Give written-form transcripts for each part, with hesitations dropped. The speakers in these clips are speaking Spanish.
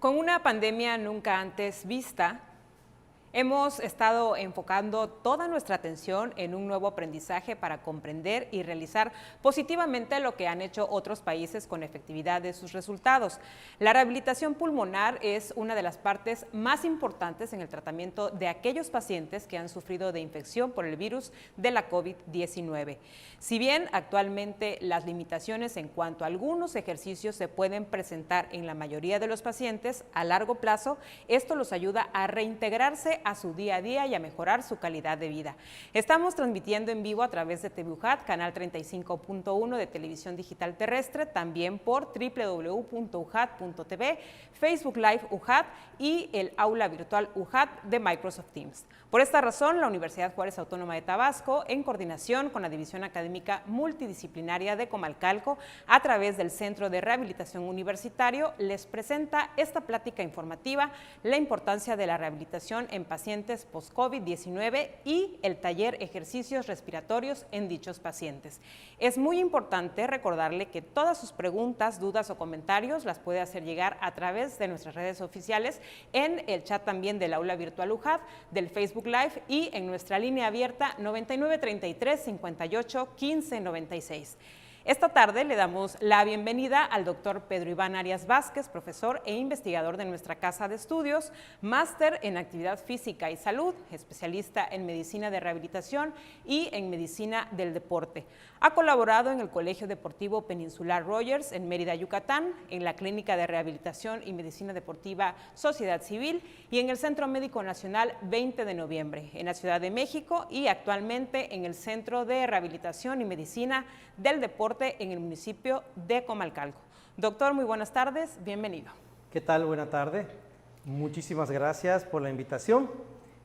Con una pandemia nunca antes vista, hemos estado enfocando toda nuestra atención en un nuevo aprendizaje para comprender y realizar positivamente lo que han hecho otros países con efectividad de sus resultados. La rehabilitación pulmonar es una de las partes más importantes en el tratamiento de aquellos pacientes que han sufrido de infección por el virus de la COVID-19. Si bien actualmente las limitaciones en cuanto a algunos ejercicios se pueden presentar en la mayoría de los pacientes, a largo plazo esto los ayuda a reintegrarse a su día a día y a mejorar su calidad de vida. Estamos transmitiendo en vivo a través de TV UJAT, canal 35.1 de televisión digital terrestre, también por www.ujat.tv, Facebook Live UJAT y el aula virtual UJAT de Microsoft Teams. Por esta razón, la Universidad Juárez Autónoma de Tabasco, en coordinación con la División Académica Multidisciplinaria de Comalcalco, a través del Centro de Rehabilitación Universitario, les presenta esta plática informativa, la importancia de la rehabilitación en pacientes post-COVID-19 y el taller Ejercicios Respiratorios en dichos pacientes. Es muy importante recordarle que todas sus preguntas, dudas o comentarios las puede hacer llegar a través de nuestras redes oficiales, en el chat también del aula virtual UJAT, del Facebook Live y en nuestra línea abierta 9933 58 15 96. Esta tarde le damos la bienvenida al doctor Pedro Iván Arias Vázquez, profesor e investigador de nuestra Casa de Estudios, máster en Actividad Física y Salud, especialista en Medicina de Rehabilitación y en Medicina del Deporte. Ha colaborado en el Colegio Deportivo Peninsular Rogers en Mérida, Yucatán, en la Clínica de Rehabilitación y Medicina Deportiva Sociedad Civil y en el Centro Médico Nacional 20 de Noviembre, en la Ciudad de México, y actualmente en el Centro de Rehabilitación y Medicina del Deporte en el municipio de Comalcalco. Doctor, muy buenas tardes, bienvenido. ¿Qué tal? Buena tarde. Muchísimas gracias por la invitación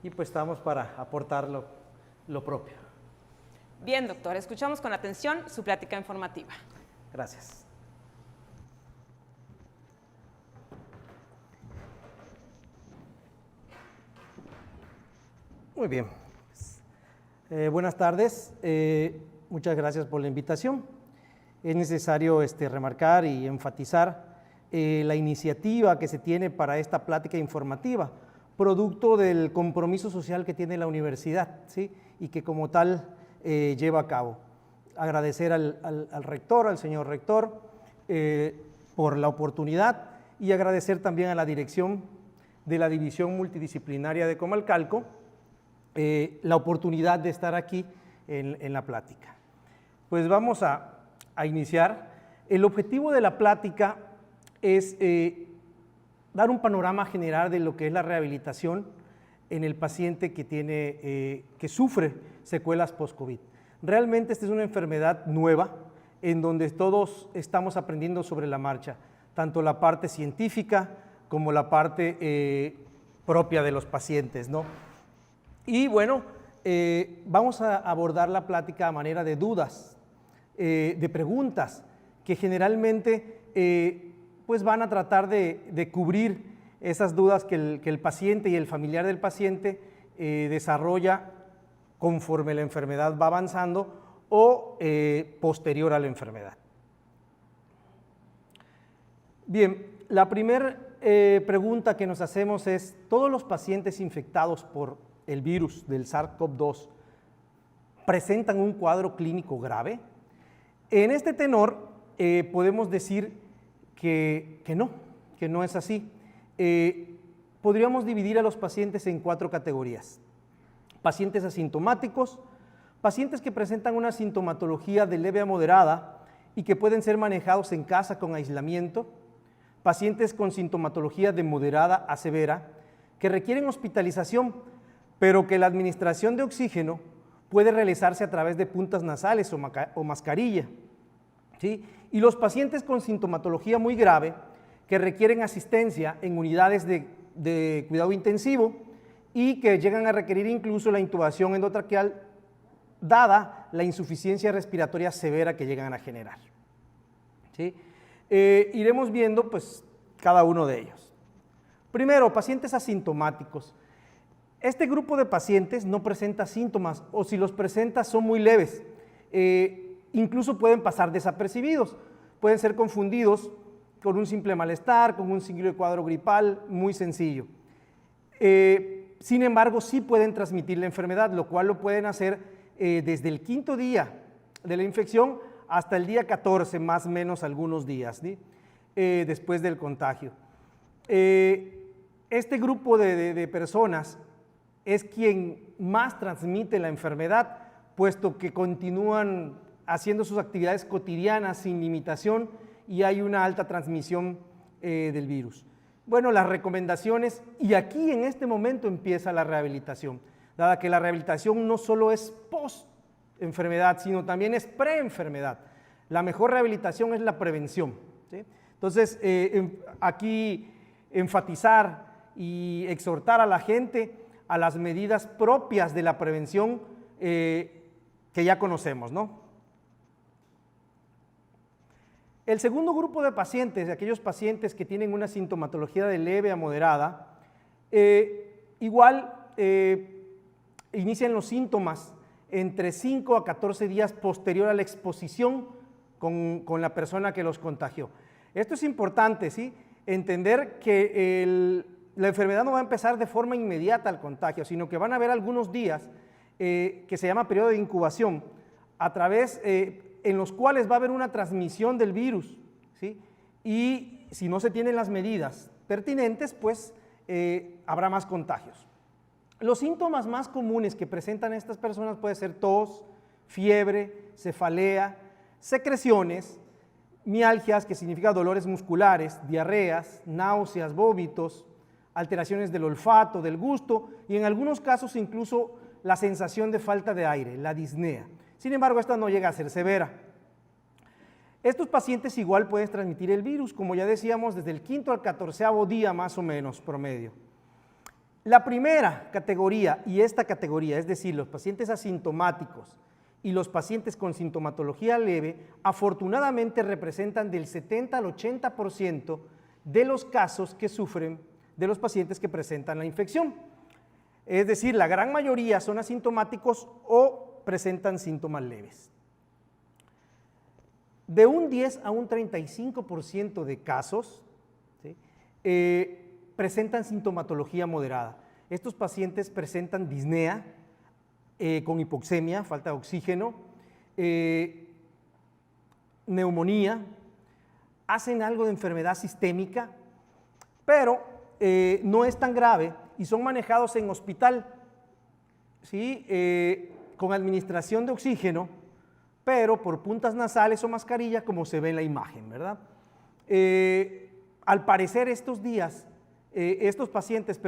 y pues estamos para aportar lo propio. Bien, doctor, escuchamos con atención su plática informativa. Gracias. Muy bien. Buenas tardes. Muchas gracias por la invitación. Es necesario remarcar y enfatizar la iniciativa que se tiene para esta plática informativa, producto del compromiso social que tiene la universidad, ¿sí? Y que como tal lleva a cabo. Agradecer al rector, al señor rector, por la oportunidad, y agradecer también a la dirección de la División Multidisciplinaria de Comalcalco la oportunidad de estar aquí en la plática. Pues vamos a iniciar. El objetivo de la plática es dar un panorama general de lo que es la rehabilitación en el paciente que sufre secuelas post-COVID. Realmente esta es una enfermedad nueva en donde todos estamos aprendiendo sobre la marcha, tanto la parte científica como la parte propia de los pacientes, ¿no? Y bueno, vamos a abordar la plática a manera de dudas, de preguntas que generalmente pues van a tratar de cubrir esas dudas que el paciente y el familiar del paciente desarrolla conforme la enfermedad va avanzando o posterior a la enfermedad. Bien, la primera pregunta que nos hacemos es: ¿todos los pacientes infectados por el virus del SARS-CoV-2 presentan un cuadro clínico grave? En este tenor podemos decir que no es así. Podríamos dividir a los pacientes en 4 categorías: pacientes asintomáticos, pacientes que presentan una sintomatología de leve a moderada y que pueden ser manejados en casa con aislamiento, pacientes con sintomatología de moderada a severa que requieren hospitalización, pero que la administración de oxígeno puede realizarse a través de puntas nasales o mascarilla, ¿sí? Y los pacientes con sintomatología muy grave que requieren asistencia en unidades de cuidado intensivo y que llegan a requerir incluso la intubación endotraqueal dada la insuficiencia respiratoria severa que llegan a generar, ¿sí? Iremos viendo pues cada uno de ellos. Primero, pacientes asintomáticos. Este grupo de pacientes no presenta síntomas, o si los presenta son muy leves, incluso pueden pasar desapercibidos, pueden ser confundidos con un simple malestar, con un simple cuadro gripal, muy sencillo. Sin embargo, sí pueden transmitir la enfermedad, lo cual lo pueden hacer desde el 5.º día de la infección hasta el día 14, más o menos algunos días, ¿sí? Después del contagio. Este grupo de personas es quien más transmite la enfermedad, puesto que continúan haciendo sus actividades cotidianas sin limitación y hay una alta transmisión del virus. Bueno, las recomendaciones, y aquí en este momento empieza la rehabilitación, dada que la rehabilitación no solo es post-enfermedad, sino también es pre-enfermedad. La mejor rehabilitación es la prevención, ¿sí? Entonces, aquí enfatizar y exhortar a la gente a las medidas propias de la prevención que ya conocemos, ¿no? El segundo grupo de pacientes, aquellos pacientes que tienen una sintomatología de leve a moderada, inician los síntomas entre 5 a 14 días posterior a la exposición con la persona que los contagió. Esto es importante, ¿sí? Entender que la enfermedad no va a empezar de forma inmediata al contagio, sino que van a haber algunos días que se llama periodo de incubación, a través en los cuales va a haber una transmisión del virus, ¿sí? Y si no se tienen las medidas pertinentes, pues habrá más contagios. Los síntomas más comunes que presentan estas personas pueden ser tos, fiebre, cefalea, secreciones, mialgias, que significa dolores musculares, diarreas, náuseas, vómitos, alteraciones del olfato, del gusto y en algunos casos incluso la sensación de falta de aire, la disnea. Sin embargo, esta no llega a ser severa. Estos pacientes igual pueden transmitir el virus, como ya decíamos, desde el 5.º al 14.º día más o menos promedio. La primera categoría y esta categoría, es decir, los pacientes asintomáticos y los pacientes con sintomatología leve, afortunadamente representan del 70 al 80% de los casos que sufren de los pacientes que presentan la infección. Es decir, la gran mayoría son asintomáticos o presentan síntomas leves. De un 10 a un 35% de casos, ¿sí?, presentan sintomatología moderada. Estos pacientes presentan disnea con hipoxemia, falta de oxígeno, neumonía, hacen algo de enfermedad sistémica, pero no es tan grave y son manejados en hospital, ¿sí?, con administración de oxígeno, pero por puntas nasales o mascarilla, como se ve en la imagen, ¿verdad? Al parecer estos pacientes,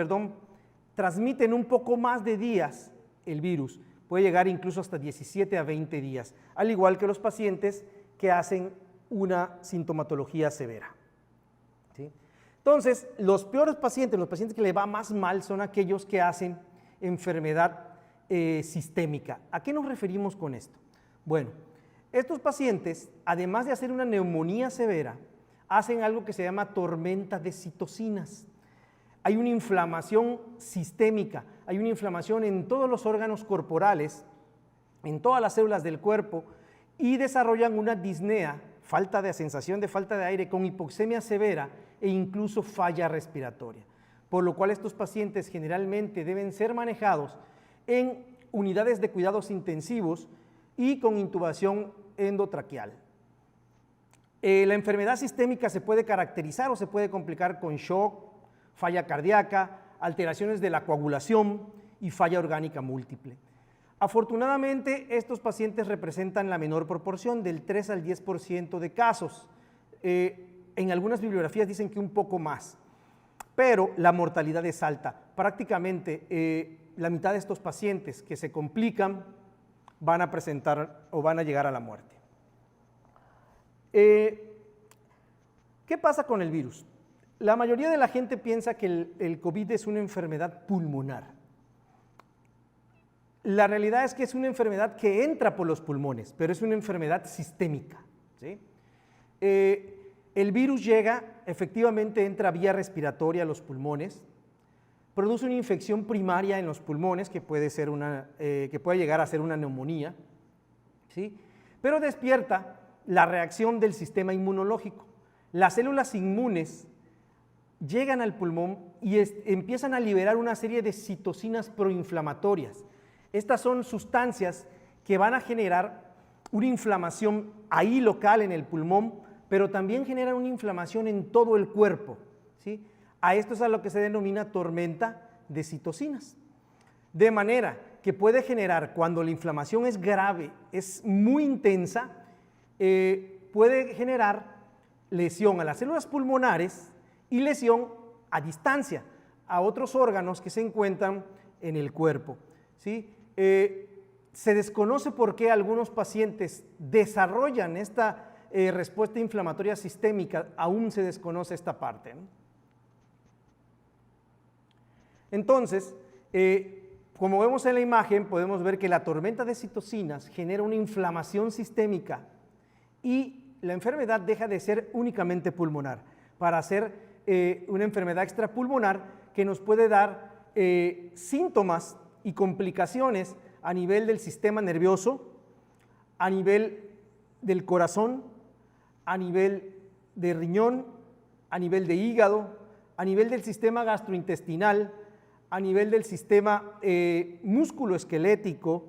transmiten un poco más de días el virus, puede llegar incluso hasta 17 a 20 días, al igual que los pacientes que hacen una sintomatología severa, ¿sí? Entonces, los peores pacientes, los pacientes que le va más mal son aquellos que hacen enfermedad sistémica. ¿A qué nos referimos con esto? Bueno, estos pacientes, además de hacer una neumonía severa, hacen algo que se llama tormenta de citocinas. Hay una inflamación sistémica, hay una inflamación en todos los órganos corporales, en todas las células del cuerpo, y desarrollan una disnea, sensación de falta de aire, con hipoxemia severa e incluso falla respiratoria. Por lo cual estos pacientes generalmente deben ser manejados en unidades de cuidados intensivos y con intubación endotraqueal. La enfermedad sistémica se puede caracterizar o se puede complicar con shock, falla cardíaca, alteraciones de la coagulación y falla orgánica múltiple. Afortunadamente, estos pacientes representan la menor proporción, del 3 al 10% de casos. En algunas bibliografías dicen que un poco más, pero la mortalidad es alta. Prácticamente la mitad de estos pacientes que se complican van a presentar o van a llegar a la muerte. ¿Qué pasa con el virus? La mayoría de la gente piensa que el COVID es una enfermedad pulmonar. La realidad es que es una enfermedad que entra por los pulmones, pero es una enfermedad sistémica, ¿sí? El virus llega, efectivamente entra vía respiratoria a los pulmones, produce una infección primaria en los pulmones que puede llegar a ser una neumonía, ¿sí?, pero despierta la reacción del sistema inmunológico. las células inmunes llegan al pulmón y empiezan a liberar una serie de citocinas proinflamatorias. Estas son sustancias que van a generar una inflamación ahí local en el pulmón, pero también generan una inflamación en todo el cuerpo, ¿sí? A esto es a lo que se denomina tormenta de citocinas. De manera que puede generar, cuando la inflamación es grave, es muy intensa, puede generar lesión a las células pulmonares y lesión a distancia a otros órganos que se encuentran en el cuerpo, ¿sí? Se desconoce por qué algunos pacientes desarrollan esta respuesta inflamatoria sistémica, aún se desconoce esta parte, ¿no? Entonces, como vemos en la imagen, podemos ver que la tormenta de citocinas genera una inflamación sistémica y la enfermedad deja de ser únicamente pulmonar para ser una enfermedad extrapulmonar que nos puede dar síntomas y complicaciones a nivel del sistema nervioso, a nivel del corazón, a nivel de riñón, a nivel de hígado, a nivel del sistema gastrointestinal, a nivel del sistema músculoesquelético,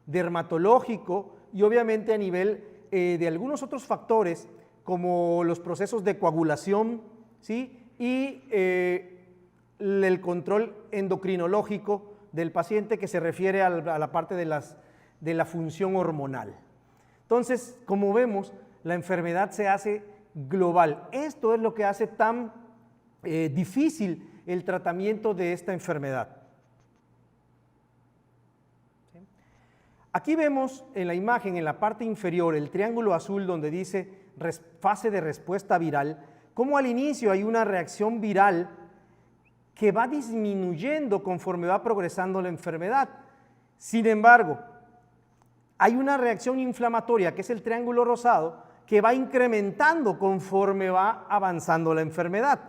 dermatológico y obviamente a nivel de algunos otros factores como los procesos de coagulación, ¿sí? Y el control endocrinológico del paciente, que se refiere a la parte de la función hormonal. Entonces, como vemos, la enfermedad se hace global. Esto es lo que hace tan difícil el tratamiento de esta enfermedad. ¿Sí? Aquí vemos en la imagen, en la parte inferior, el triángulo azul donde dice fase de respuesta viral, cómo al inicio hay una reacción viral que va disminuyendo conforme va progresando la enfermedad. Sin embargo, hay una reacción inflamatoria, que es el triángulo rosado, que va incrementando conforme va avanzando la enfermedad.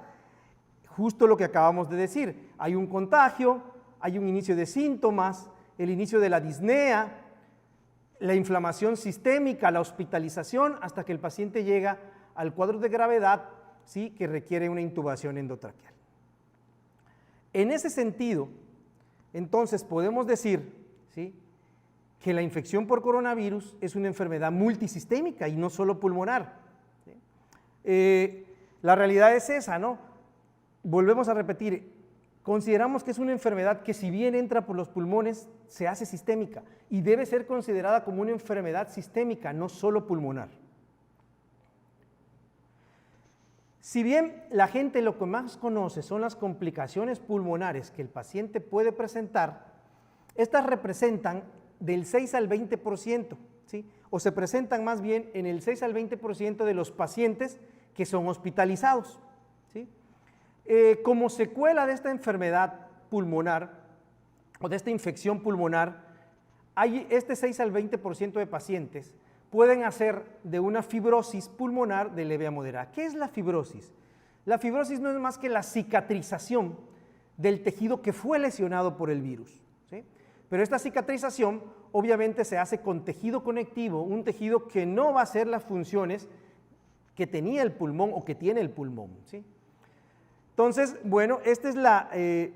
Justo lo que acabamos de decir, hay un contagio, hay un inicio de síntomas, el inicio de la disnea, la inflamación sistémica, la hospitalización, hasta que el paciente llega al cuadro de gravedad, ¿sí?, que requiere una intubación endotraqueal. En ese sentido, entonces podemos decir, ¿sí?, que la infección por coronavirus es una enfermedad multisistémica y no solo pulmonar, ¿sí? La realidad es esa, ¿no? Volvemos a repetir, consideramos que es una enfermedad que, si bien entra por los pulmones, se hace sistémica y debe ser considerada como una enfermedad sistémica, no solo pulmonar. Si bien la gente lo que más conoce son las complicaciones pulmonares que el paciente puede presentar, estas representan del 6 al 20%, ¿sí? O se presentan más bien en el 6 al 20% de los pacientes que son hospitalizados, ¿sí? Como secuela de esta enfermedad pulmonar o de esta infección pulmonar, hay este 6 al 20% de pacientes pueden hacer de una fibrosis pulmonar de leve a moderada. ¿Qué es la fibrosis? La fibrosis no es más que la cicatrización del tejido que fue lesionado por el virus, ¿sí? Pero esta cicatrización obviamente se hace con tejido conectivo, un tejido que no va a hacer las funciones que tenía el pulmón o que tiene el pulmón, ¿sí? Entonces, bueno, esta es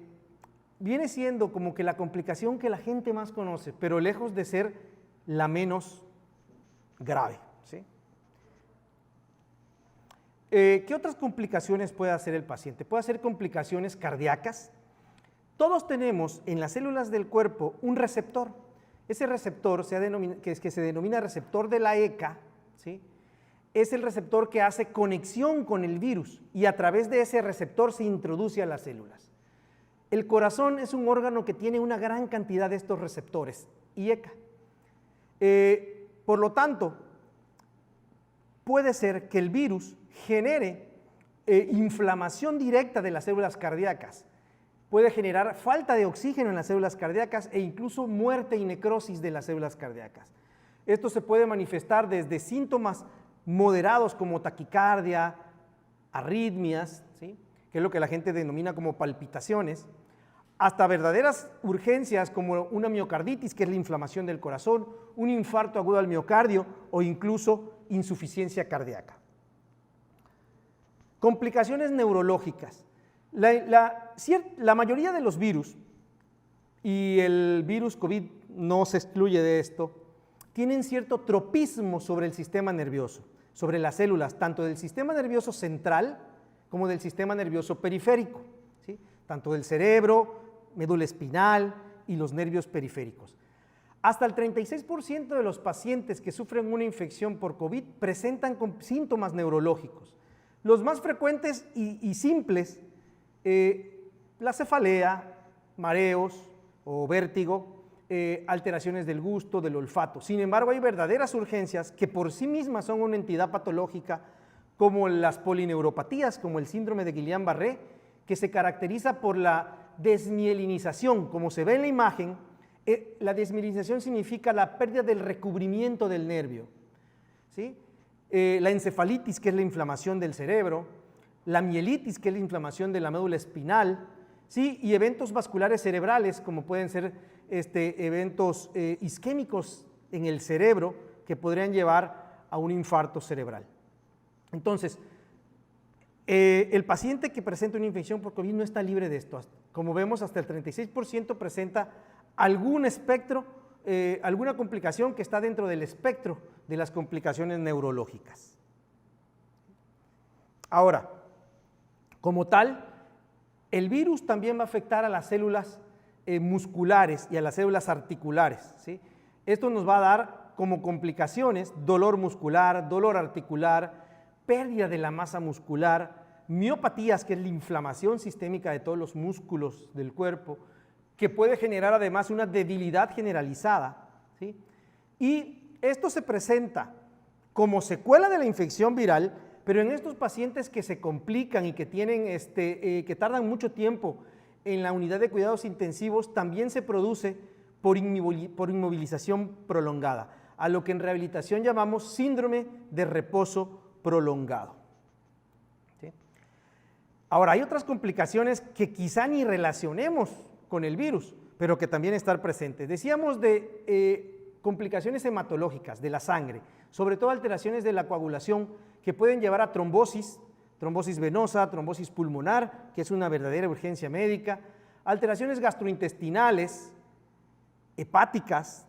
viene siendo como que la complicación que la gente más conoce, pero lejos de ser la menos grave, ¿sí? ¿Qué otras complicaciones puede hacer el paciente? Puede hacer complicaciones cardíacas. Todos tenemos en las células del cuerpo un receptor. Ese receptor que se denomina receptor de la ECA, ¿sí?, es el receptor que hace conexión con el virus y a través de ese receptor se introduce a las células. El corazón es un órgano que tiene una gran cantidad de estos receptores y ECA. Por lo tanto, puede ser que el virus genere inflamación directa de las células cardíacas, puede generar falta de oxígeno en las células cardíacas e incluso muerte y necrosis de las células cardíacas. Esto se puede manifestar desde síntomas moderados como taquicardia, arritmias, ¿sí?, que es lo que la gente denomina como palpitaciones, hasta verdaderas urgencias como una miocarditis, que es la inflamación del corazón, un infarto agudo al miocardio o incluso insuficiencia cardíaca. Complicaciones neurológicas. La mayoría de los virus, y el virus COVID no se excluye de esto, tienen cierto tropismo sobre el sistema nervioso, sobre las células, tanto del sistema nervioso central como del sistema nervioso periférico, ¿sí? Tanto del cerebro, médula espinal y los nervios periféricos. Hasta el 36% de los pacientes que sufren una infección por COVID presentan síntomas neurológicos. Los más frecuentes y simples, la cefalea, mareos o vértigo, alteraciones del gusto, del olfato. Sin embargo, hay verdaderas urgencias que por sí mismas son una entidad patológica, como las polineuropatías, como el síndrome de Guillain-Barré, que se caracteriza por la desmielinización. Como se ve en la imagen, la desmielinización significa la pérdida del recubrimiento del nervio, ¿sí? La encefalitis, que es la inflamación del cerebro, la mielitis, que es la inflamación de la médula espinal, ¿sí? Y eventos vasculares cerebrales, como pueden ser eventos isquémicos en el cerebro, que podrían llevar a un infarto cerebral. Entonces, el paciente que presenta una infección por COVID no está libre de esto. Como vemos, hasta el 36% presenta algún espectro, alguna complicación que está dentro del espectro de las complicaciones neurológicas. Ahora, como tal, el virus también va a afectar a las células musculares y a las células articulares, ¿sí? Esto nos va a dar como complicaciones dolor muscular, dolor articular, pérdida de la masa muscular, miopatías, que es la inflamación sistémica de todos los músculos del cuerpo, que puede generar además una debilidad generalizada, ¿sí? Y esto se presenta como secuela de la infección viral, pero en estos pacientes que se complican y que tienen que tardan mucho tiempo en la unidad de cuidados intensivos, también se produce por inmovilización prolongada, a lo que en rehabilitación llamamos síndrome de reposo prolongado, ¿sí? Ahora, hay otras complicaciones que quizá ni relacionemos con el virus, pero que también están presentes. Decíamos de complicaciones hematológicas de la sangre, sobre todo alteraciones de la coagulación que pueden llevar a trombosis, trombosis venosa, trombosis pulmonar, que es una verdadera urgencia médica, alteraciones gastrointestinales, hepáticas,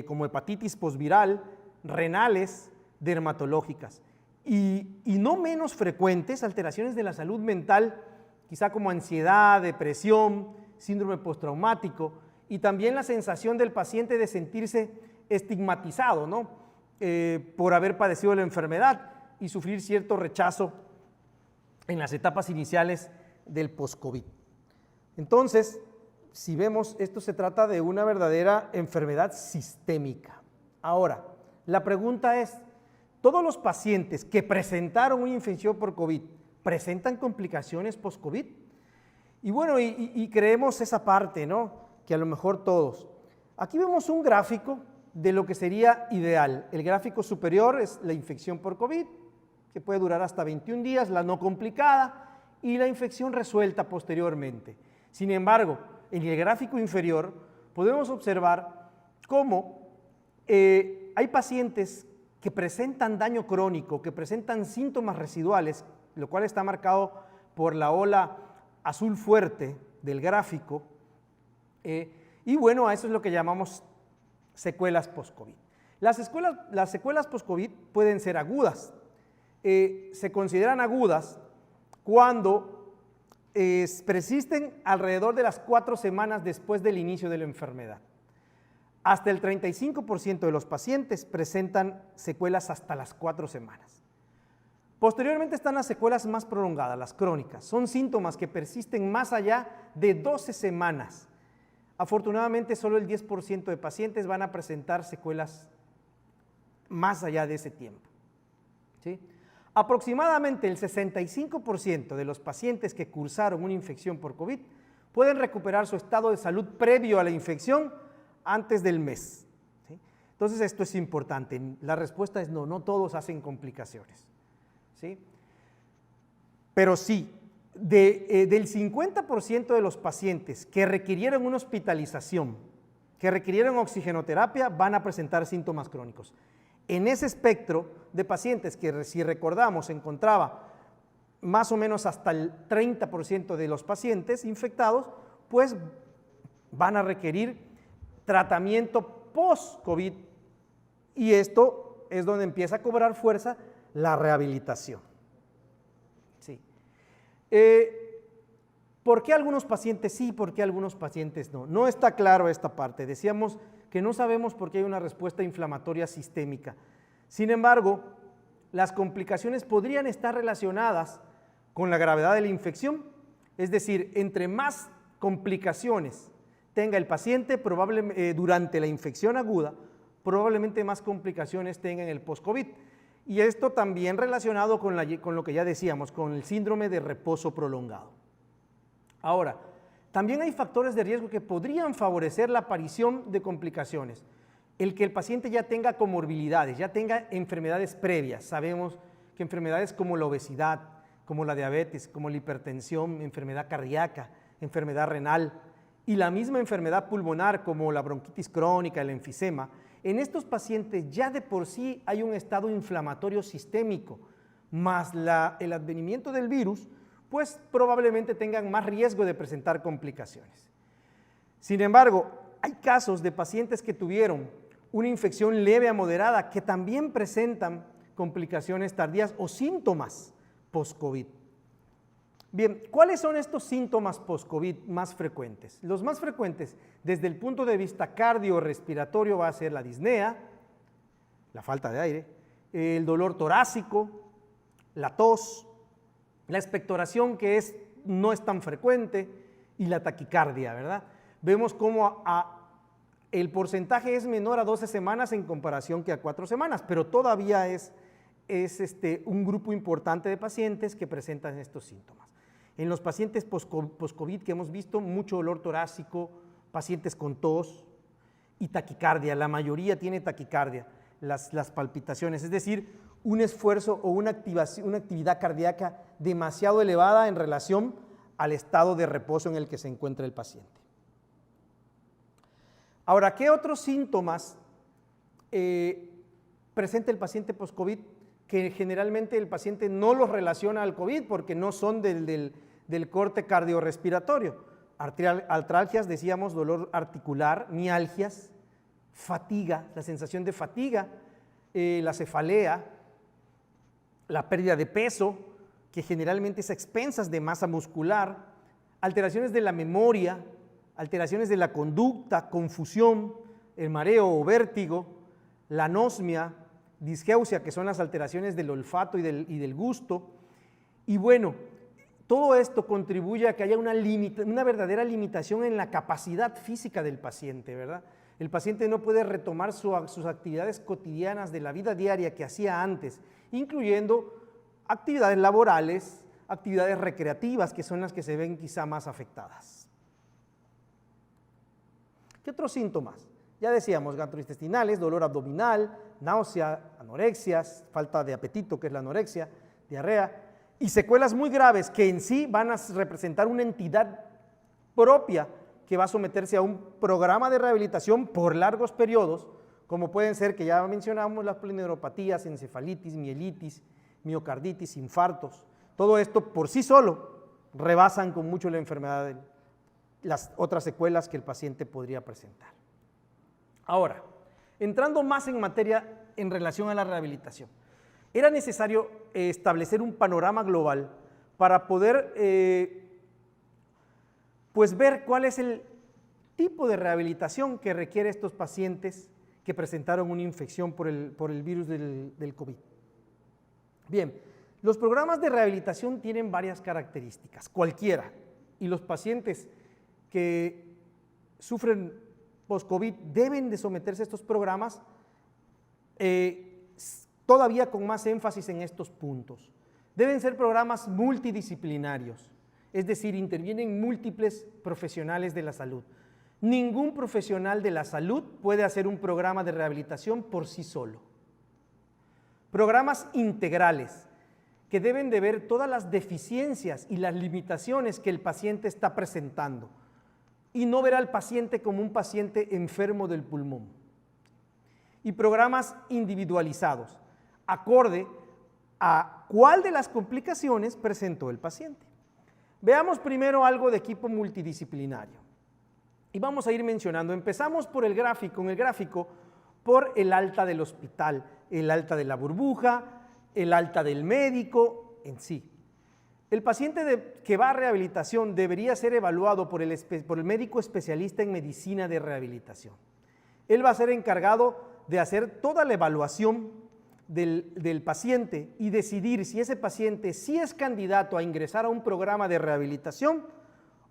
como hepatitis posviral, renales, dermatológicas, y no menos frecuentes, alteraciones de la salud mental, quizá como ansiedad, depresión, síndrome postraumático, y también la sensación del paciente de sentirse estigmatizado, ¿no? Por haber padecido la enfermedad y sufrir cierto rechazo en las etapas iniciales del post-COVID. Entonces, si vemos, esto se trata de una verdadera enfermedad sistémica. Ahora, la pregunta es, ¿todos los pacientes que presentaron una infección por COVID presentan complicaciones post-COVID? Y bueno, y creemos esa parte, ¿no? Que a lo mejor todos. Aquí vemos un gráfico de lo que sería ideal. El gráfico superior es la infección por COVID, que puede durar hasta 21 días, la no complicada, y la infección resuelta posteriormente. Sin embargo, en el gráfico inferior podemos observar cómo hay pacientes que presentan daño crónico, que presentan síntomas residuales, lo cual está marcado por la ola azul fuerte del gráfico, y bueno, a eso es lo que llamamos secuelas post-COVID. Las secuelas post-COVID pueden ser agudas. Se consideran agudas cuando persisten alrededor de las 4 semanas después del inicio de la enfermedad. Hasta el 35% de los pacientes presentan secuelas hasta las 4 semanas. Posteriormente están las secuelas más prolongadas, las crónicas. Son síntomas que persisten más allá de 12 semanas. Afortunadamente, solo el 10% de pacientes van a presentar secuelas más allá de ese tiempo, ¿sí? Aproximadamente el 65% de los pacientes que cursaron una infección por COVID pueden recuperar su estado de salud previo a la infección antes del mes, ¿sí? Entonces, esto es importante. La respuesta es no, no todos hacen complicaciones, ¿sí? Pero sí, del 50% de los pacientes que requirieron una hospitalización, que requirieron oxigenoterapia, van a presentar síntomas crónicos. En ese espectro de pacientes que, si recordamos, se encontraba más o menos hasta el 30% de los pacientes infectados, pues van a requerir tratamiento post-COVID, y esto es donde empieza a cobrar fuerza la rehabilitación. Sí. ¿Por qué algunos pacientes sí, por qué algunos pacientes no? No está claro esta parte. Decíamos que no sabemos por qué hay una respuesta inflamatoria sistémica. Sin embargo, las complicaciones podrían estar relacionadas con la gravedad de la infección, es decir, entre más complicaciones tenga el paciente durante la infección aguda, probablemente más complicaciones tenga en el post-COVID. Y esto también relacionado con lo que ya decíamos, con el síndrome de reposo prolongado. Ahora, también hay factores de riesgo que podrían favorecer la aparición de complicaciones. El que el paciente ya tenga comorbilidades, ya tenga enfermedades previas. Sabemos que enfermedades como la obesidad, como la diabetes, como la hipertensión, enfermedad cardíaca, enfermedad renal y la misma enfermedad pulmonar como la bronquitis crónica, el enfisema, en estos pacientes ya de por sí hay un estado inflamatorio sistémico, más el advenimiento del virus, pues probablemente tengan más riesgo de presentar complicaciones. Sin embargo, hay casos de pacientes que tuvieron una infección leve a moderada que también presentan complicaciones tardías o síntomas post-COVID. Bien, ¿cuáles son estos síntomas post-COVID más frecuentes? Los más frecuentes desde el punto de vista cardiorrespiratorio va a ser la disnea, la falta de aire, el dolor torácico, la tos, la expectoración que no es tan frecuente y la taquicardia, ¿verdad? Vemos cómo el porcentaje es menor a 12 semanas en comparación que a 4 semanas, pero todavía es un grupo importante de pacientes que presentan estos síntomas. En los pacientes post-COVID que hemos visto, mucho dolor torácico, pacientes con tos y taquicardia, la mayoría tiene taquicardia, las palpitaciones, es decir, un esfuerzo o una actividad cardíaca demasiado elevada en relación al estado de reposo en el que se encuentra el paciente. Ahora, ¿qué otros síntomas presenta el paciente post-COVID que generalmente el paciente no los relaciona al COVID porque no son del corte cardiorrespiratorio? Artralgias, decíamos, dolor articular, mialgias, fatiga, la sensación de fatiga, la cefalea, la pérdida de peso, que generalmente es a expensas de masa muscular, alteraciones de la memoria, alteraciones de la conducta, confusión, el mareo o vértigo, la anosmia, disgeusia, que son las alteraciones del olfato y del gusto. Y bueno, todo esto contribuye a que haya una verdadera limitación en la capacidad física del paciente, ¿verdad? El paciente no puede retomar sus actividades cotidianas de la vida diaria que hacía antes, incluyendo actividades laborales, actividades recreativas, que son las que se ven quizá más afectadas. ¿Qué otros síntomas? Ya decíamos, gastrointestinales, dolor abdominal, náusea, anorexias, falta de apetito, que es la anorexia, diarrea, y secuelas muy graves que en sí van a representar una entidad propia que va a someterse a un programa de rehabilitación por largos periodos, como pueden ser, que ya mencionamos, las polineuropatías, encefalitis, mielitis, miocarditis, infartos. Todo esto por sí solo rebasan con mucho la enfermedad, las otras secuelas que el paciente podría presentar. Ahora, entrando más en materia en relación a la rehabilitación, era necesario establecer un panorama global para poder pues ver cuál es el tipo de rehabilitación que requiere estos pacientes que presentaron una infección por el virus del COVID. Bien, los programas de rehabilitación tienen varias características, cualquiera, y los pacientes que sufren post-COVID deben de someterse a estos programas todavía con más énfasis en estos puntos. Deben ser programas multidisciplinarios, es decir, intervienen múltiples profesionales de la salud. Ningún profesional de la salud puede hacer un programa de rehabilitación por sí solo. Programas integrales que deben de ver todas las deficiencias y las limitaciones que el paciente está presentando y no ver al paciente como un paciente enfermo del pulmón. Y programas individualizados, acorde a cuál de las complicaciones presentó el paciente. Veamos primero algo de equipo multidisciplinario. Y vamos a ir mencionando, empezamos por el gráfico, en el gráfico, por el alta del hospital, el alta de la burbuja, el alta del médico en sí. El paciente que va a rehabilitación debería ser evaluado por el médico especialista en medicina de rehabilitación. Él va a ser encargado de hacer toda la evaluación del paciente y decidir si ese paciente sí es candidato a ingresar a un programa de rehabilitación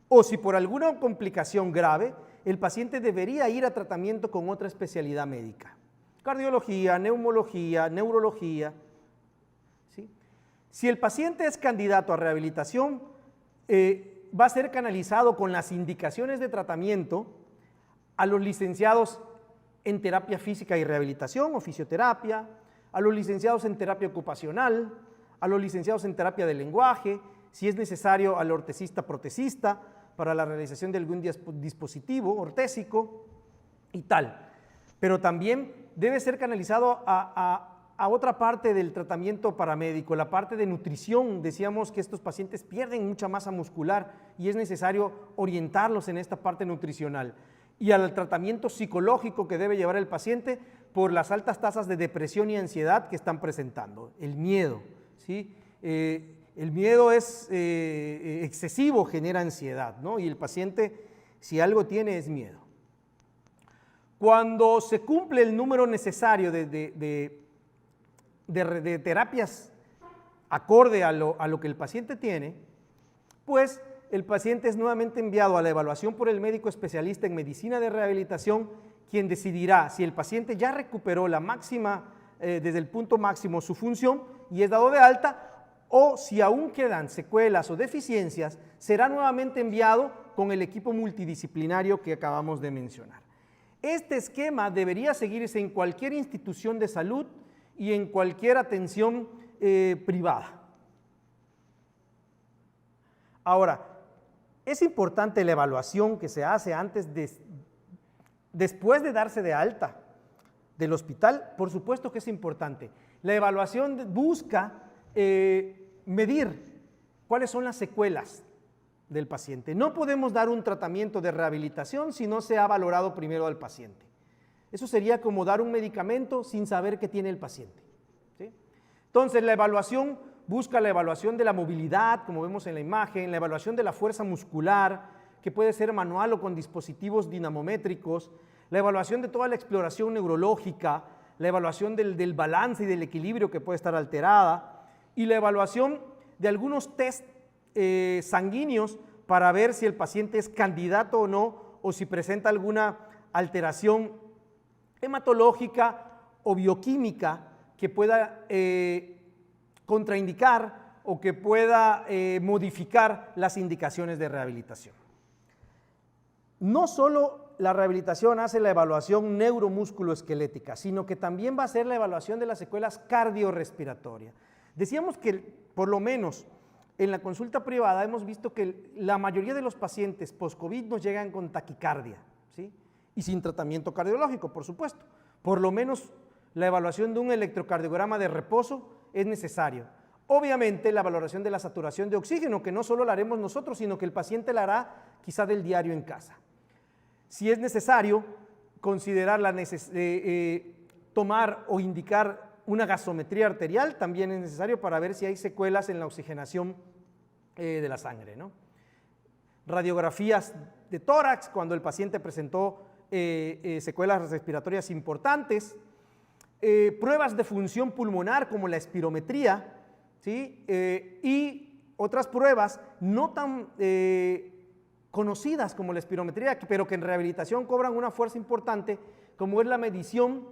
o si por alguna complicación grave el paciente debería ir a tratamiento con otra especialidad médica. Cardiología, neumología, neurología. ¿Sí? Si el paciente es candidato a rehabilitación, va a ser canalizado con las indicaciones de tratamiento a los licenciados en terapia física y rehabilitación o fisioterapia, a los licenciados en terapia ocupacional, a los licenciados en terapia del lenguaje, si es necesario al ortesista-protesista para la realización de algún dispositivo ortésico y tal. Pero también debe ser canalizado a otra parte del tratamiento paramédico, la parte de nutrición. Decíamos que estos pacientes pierden mucha masa muscular y es necesario orientarlos en esta parte nutricional. Y al tratamiento psicológico que debe llevar el paciente por las altas tasas de depresión y ansiedad que están presentando. El miedo, ¿sí? El miedo es excesivo, genera ansiedad, ¿no? Y el paciente, si algo tiene, es miedo. Cuando se cumple el número necesario de terapias acorde a lo que el paciente tiene, pues el paciente es nuevamente enviado a la evaluación por el médico especialista en medicina de rehabilitación, quien decidirá si el paciente ya recuperó la máxima, desde el punto máximo su función y es dado de alta, o si aún quedan secuelas o deficiencias, será nuevamente enviado con el equipo multidisciplinario que acabamos de mencionar. Este esquema debería seguirse en cualquier institución de salud y en cualquier atención privada. Ahora, es importante la evaluación que se hace después de darse de alta del hospital, por supuesto que es importante. La evaluación busca medir cuáles son las secuelas del paciente. No podemos dar un tratamiento de rehabilitación si no se ha valorado primero al paciente. Eso sería como dar un medicamento sin saber qué tiene el paciente, ¿sí? Entonces, la evaluación busca la evaluación de la movilidad, como vemos en la imagen, la evaluación de la fuerza muscular, que puede ser manual o con dispositivos dinamométricos, la evaluación de toda la exploración neurológica, la evaluación del balance y del equilibrio que puede estar alterada, y la evaluación de algunos test sanguíneos para ver si el paciente es candidato o no, o si presenta alguna alteración hematológica o bioquímica que pueda contraindicar o que pueda modificar las indicaciones de rehabilitación. No solo la rehabilitación hace la evaluación neuromusculoesquelética, sino que también va a hacer la evaluación de las secuelas cardiorrespiratorias. Decíamos que por lo menos en la consulta privada hemos visto que la mayoría de los pacientes post-COVID nos llegan con taquicardia, ¿sí? Y sin tratamiento cardiológico, por supuesto. Por lo menos la evaluación de un electrocardiograma de reposo es necesario. Obviamente la valoración de la saturación de oxígeno, que no solo la haremos nosotros, sino que el paciente la hará quizá del diario en casa. Si es necesario considerar tomar o indicar una gasometría arterial, también es necesario para ver si hay secuelas en la oxigenación de la sangre, ¿no? Radiografías de tórax cuando el paciente presentó secuelas respiratorias importantes, pruebas de función pulmonar como la espirometría, ¿sí? Y otras pruebas no tan conocidas como la espirometría, pero que en rehabilitación cobran una fuerza importante, como es la medición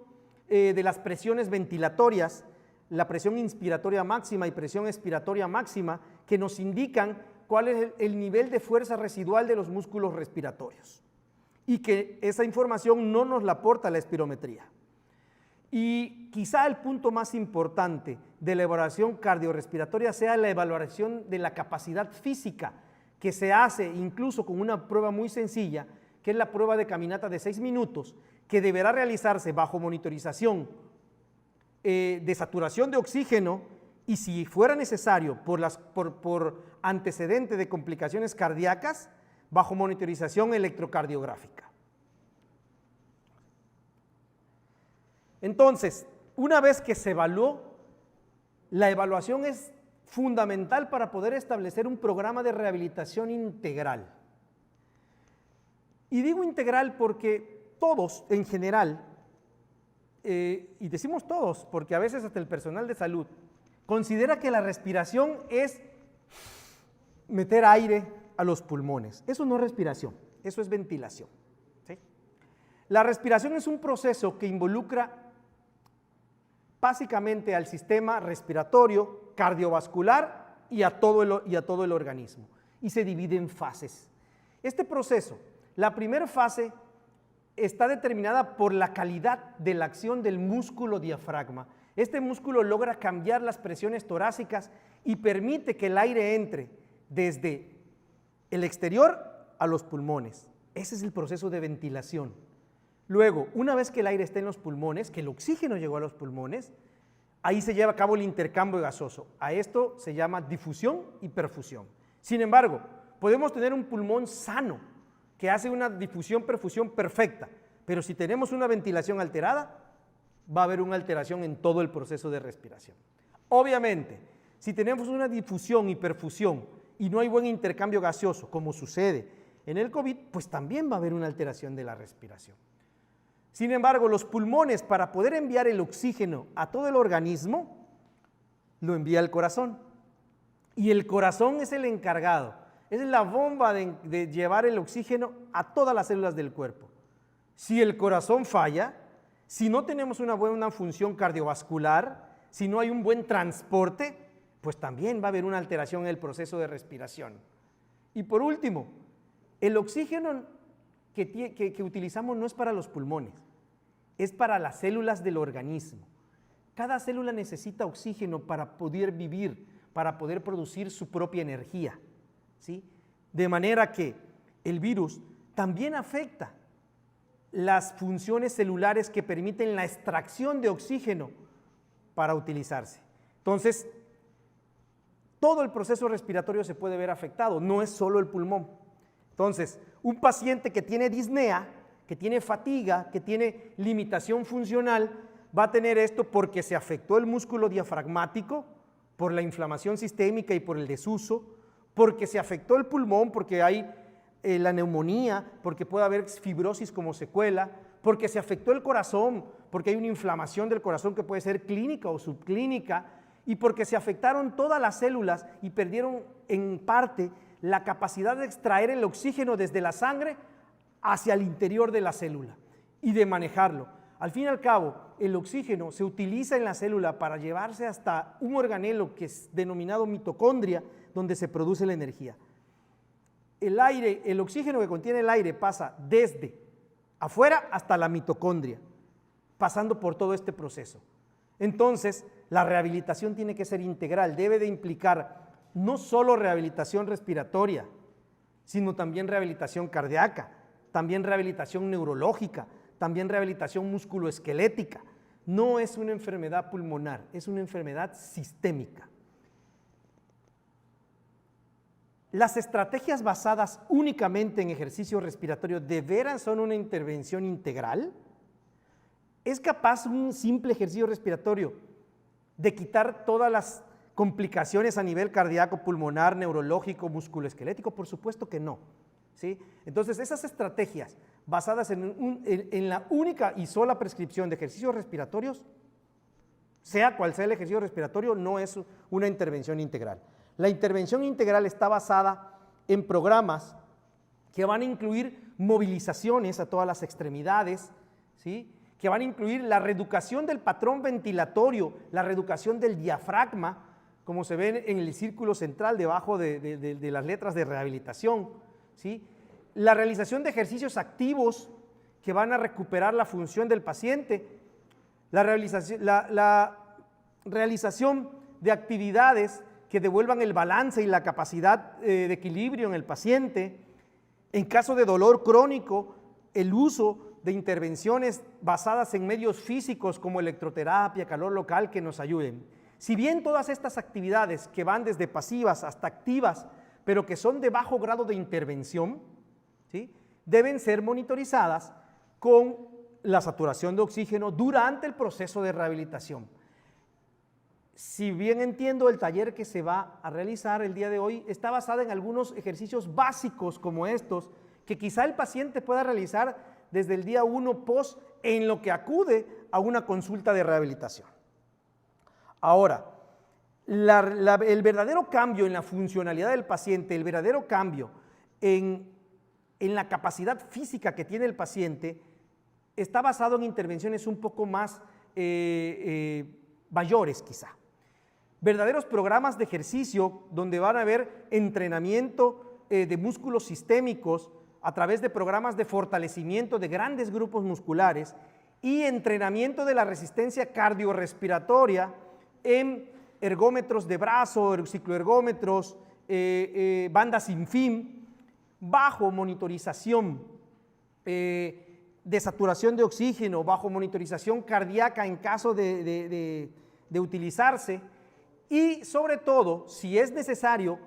de las presiones ventilatorias, la presión inspiratoria máxima y presión expiratoria máxima, que nos indican cuál es el nivel de fuerza residual de los músculos respiratorios, y que esa información no nos la aporta la espirometría. Y quizá el punto más importante de la evaluación cardiorrespiratoria sea la evaluación de la capacidad física, que se hace incluso con una prueba muy sencilla, que es la prueba de caminata de 6 minutos, que deberá realizarse bajo monitorización de saturación de oxígeno y si fuera necesario por antecedente de complicaciones cardíacas, bajo monitorización electrocardiográfica. Entonces, una vez que se evaluó, la evaluación es fundamental para poder establecer un programa de rehabilitación integral. Y digo integral porque todos, en general, y decimos todos, porque a veces hasta el personal de salud, considera que la respiración es meter aire a los pulmones. Eso no es respiración, eso es ventilación, ¿sí? La respiración es un proceso que involucra básicamente al sistema respiratorio, cardiovascular y a todo el organismo, y se divide en fases. Este proceso, la primera fase está determinada por la calidad de la acción del músculo diafragma. Este músculo logra cambiar las presiones torácicas y permite que el aire entre desde el exterior a los pulmones. Ese es el proceso de ventilación. Luego, una vez que el aire está en los pulmones, que el oxígeno llegó a los pulmones, ahí se lleva a cabo el intercambio gaseoso. A esto se llama difusión y perfusión. Sin embargo, podemos tener un pulmón sano que hace una difusión-perfusión perfecta, pero si tenemos una ventilación alterada, va a haber una alteración en todo el proceso de respiración. Obviamente, si tenemos una difusión y perfusión y no hay buen intercambio gaseoso, como sucede en el COVID, pues también va a haber una alteración de la respiración. Sin embargo, los pulmones, para poder enviar el oxígeno a todo el organismo, lo envía el corazón. Y el corazón es el encargado, es la bomba de llevar el oxígeno a todas las células del cuerpo. Si el corazón falla, si no tenemos una buena función cardiovascular, si no hay un buen transporte, pues también va a haber una alteración en el proceso de respiración. Y por último, el oxígeno que utilizamos no es para los pulmones, es para las células del organismo. Cada célula necesita oxígeno para poder vivir, para poder producir su propia energía, ¿sí? De manera que el virus también afecta las funciones celulares que permiten la extracción de oxígeno para utilizarse. Entonces, todo el proceso respiratorio se puede ver afectado, no es solo el pulmón. Entonces, un paciente que tiene disnea, que tiene fatiga, que tiene limitación funcional, va a tener esto porque se afectó el músculo diafragmático, por la inflamación sistémica y por el desuso, porque se afectó el pulmón, porque hay la neumonía, porque puede haber fibrosis como secuela, porque se afectó el corazón, porque hay una inflamación del corazón que puede ser clínica o subclínica, y porque se afectaron todas las células y perdieron en parte la capacidad de extraer el oxígeno desde la sangre hacia el interior de la célula y de manejarlo. Al fin y al cabo, el oxígeno se utiliza en la célula para llevarse hasta un organelo que es denominado mitocondria, donde se produce la energía. El oxígeno que contiene el aire pasa desde afuera hasta la mitocondria, pasando por todo este proceso. Entonces, la rehabilitación tiene que ser integral, debe de implicar no solo rehabilitación respiratoria, sino también rehabilitación cardíaca, también rehabilitación neurológica, también rehabilitación musculoesquelética. No es una enfermedad pulmonar, es una enfermedad sistémica. Las estrategias basadas únicamente en ejercicio respiratorio ¿de veras son una intervención integral? ¿Es capaz un simple ejercicio respiratorio de quitar todas las complicaciones a nivel cardíaco, pulmonar, neurológico, musculoesquelético? Por supuesto que no, ¿sí? Entonces, esas estrategias basadas en la única y sola prescripción de ejercicios respiratorios, sea cual sea el ejercicio respiratorio, no es una intervención integral. La intervención integral está basada en programas que van a incluir movilizaciones a todas las extremidades, ¿sí? Que van a incluir la reeducación del patrón ventilatorio, la reeducación del diafragma, como se ve en el círculo central debajo de las letras de rehabilitación, ¿sí? La realización de ejercicios activos que van a recuperar la función del paciente, la realización de actividades que devuelvan el balance y la capacidad de equilibrio en el paciente. En caso de dolor crónico, el uso de intervenciones basadas en medios físicos como electroterapia, calor local, que nos ayuden. Si bien todas estas actividades que van desde pasivas hasta activas, pero que son de bajo grado de intervención, ¿sí?, deben ser monitorizadas con la saturación de oxígeno durante el proceso de rehabilitación. Si bien entiendo, el taller que se va a realizar el día de hoy está basado en algunos ejercicios básicos como estos, que quizá el paciente pueda realizar desde el día 1 post en lo que acude a una consulta de rehabilitación. Ahora, el verdadero cambio en la funcionalidad del paciente, el verdadero cambio en la capacidad física que tiene el paciente, está basado en intervenciones un poco más mayores quizá. Verdaderos programas de ejercicio donde van a haber entrenamiento de músculos sistémicos a través de programas de fortalecimiento de grandes grupos musculares y entrenamiento de la resistencia cardiorrespiratoria en ergómetros de brazo, cicloergómetros, bandas sin fin, bajo monitorización de saturación de oxígeno, bajo monitorización cardíaca en caso de utilizarse, y sobre todo, si es necesario,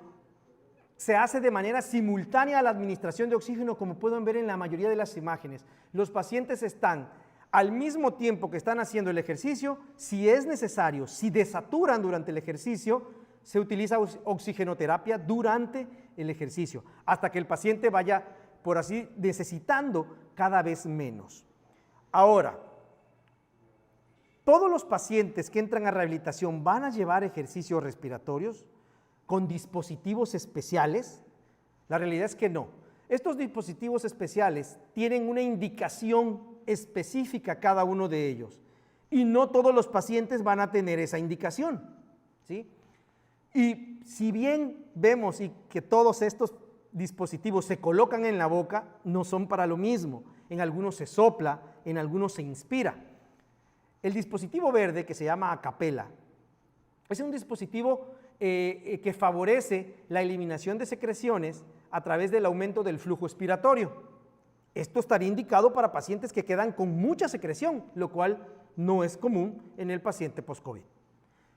se hace de manera simultánea a la administración de oxígeno, como pueden ver en la mayoría de las imágenes. Los pacientes están al mismo tiempo que están haciendo el ejercicio. Si es necesario, si desaturan durante el ejercicio, se utiliza oxigenoterapia durante el ejercicio, hasta que el paciente vaya, por así, necesitando cada vez menos. Ahora, ¿todos los pacientes que entran a rehabilitación van a llevar ejercicios respiratorios con dispositivos especiales? La realidad es que no. Estos dispositivos especiales tienen una indicación específica cada uno de ellos y no todos los pacientes van a tener esa indicación, ¿sí? Y si bien vemos que todos estos dispositivos se colocan en la boca, no son para lo mismo. En algunos se sopla, en algunos se inspira. El dispositivo verde, que se llama Acapela, es un dispositivo que favorece la eliminación de secreciones a través del aumento del flujo expiratorio. Esto estaría indicado para pacientes que quedan con mucha secreción, lo cual no es común en el paciente post-COVID.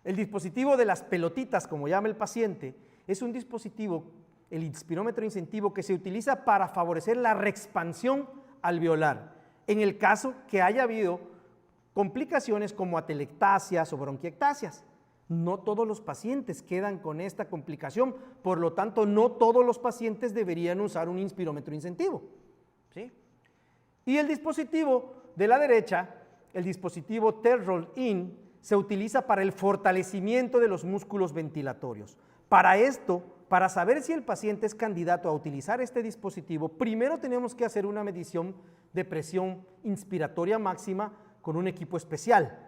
El dispositivo de las pelotitas, como llama el paciente, es un dispositivo, el inspirómetro incentivo, que se utiliza para favorecer la reexpansión alveolar, en el caso que haya habido complicaciones como atelectasias o bronquiectasias. No todos los pacientes quedan con esta complicación, por lo tanto, no todos los pacientes deberían usar un inspirómetro incentivo, ¿sí? Y el dispositivo de la derecha, el dispositivo TED-Roll-In, se utiliza para el fortalecimiento de los músculos ventilatorios. Para esto, para saber si el paciente es candidato a utilizar este dispositivo, primero tenemos que hacer una medición de presión inspiratoria máxima con un equipo especial,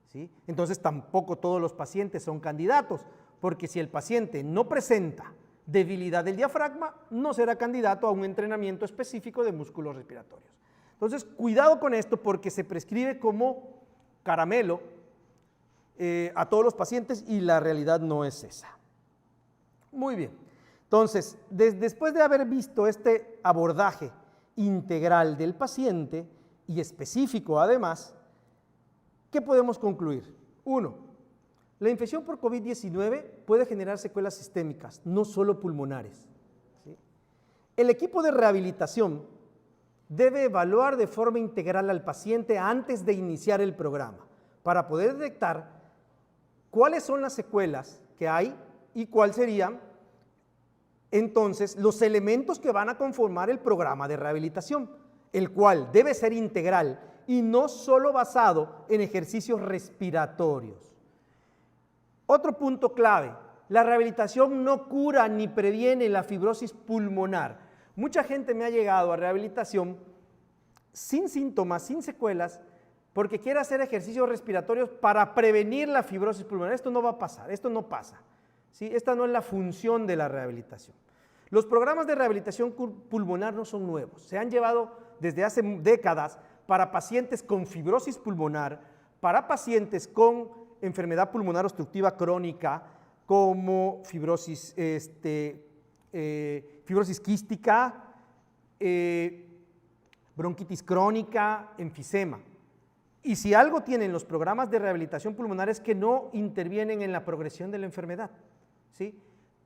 ¿sí? Entonces tampoco todos los pacientes son candidatos, porque si el paciente no presenta debilidad del diafragma, no será candidato a un entrenamiento específico de músculos respiratorios. Entonces, cuidado con esto, porque se prescribe como caramelo a todos los pacientes y la realidad no es esa. Muy bien, entonces, después de haber visto este abordaje integral del paciente y específico además, ¿qué podemos concluir? 1. La infección por COVID-19 puede generar secuelas sistémicas, no solo pulmonares, ¿sí? El equipo de rehabilitación debe evaluar de forma integral al paciente antes de iniciar el programa para poder detectar cuáles son las secuelas que hay y cuáles serían entonces los elementos que van a conformar el programa de rehabilitación, el cual debe ser integral y no solo basado en ejercicios respiratorios. Otro punto clave, la rehabilitación no cura ni previene la fibrosis pulmonar. Mucha gente me ha llegado a rehabilitación sin síntomas, sin secuelas, porque quiere hacer ejercicios respiratorios para prevenir la fibrosis pulmonar. Esto no va a pasar, esto no pasa, ¿sí? Esta no es la función de la rehabilitación. Los programas de rehabilitación pulmonar no son nuevos, se han llevado desde hace décadas para pacientes con fibrosis pulmonar, para pacientes con enfermedad pulmonar obstructiva crónica, como fibrosis, fibrosis quística, bronquitis crónica, enfisema. Y si algo tienen los programas de rehabilitación pulmonar es que no intervienen en la progresión de la enfermedad, ¿sí?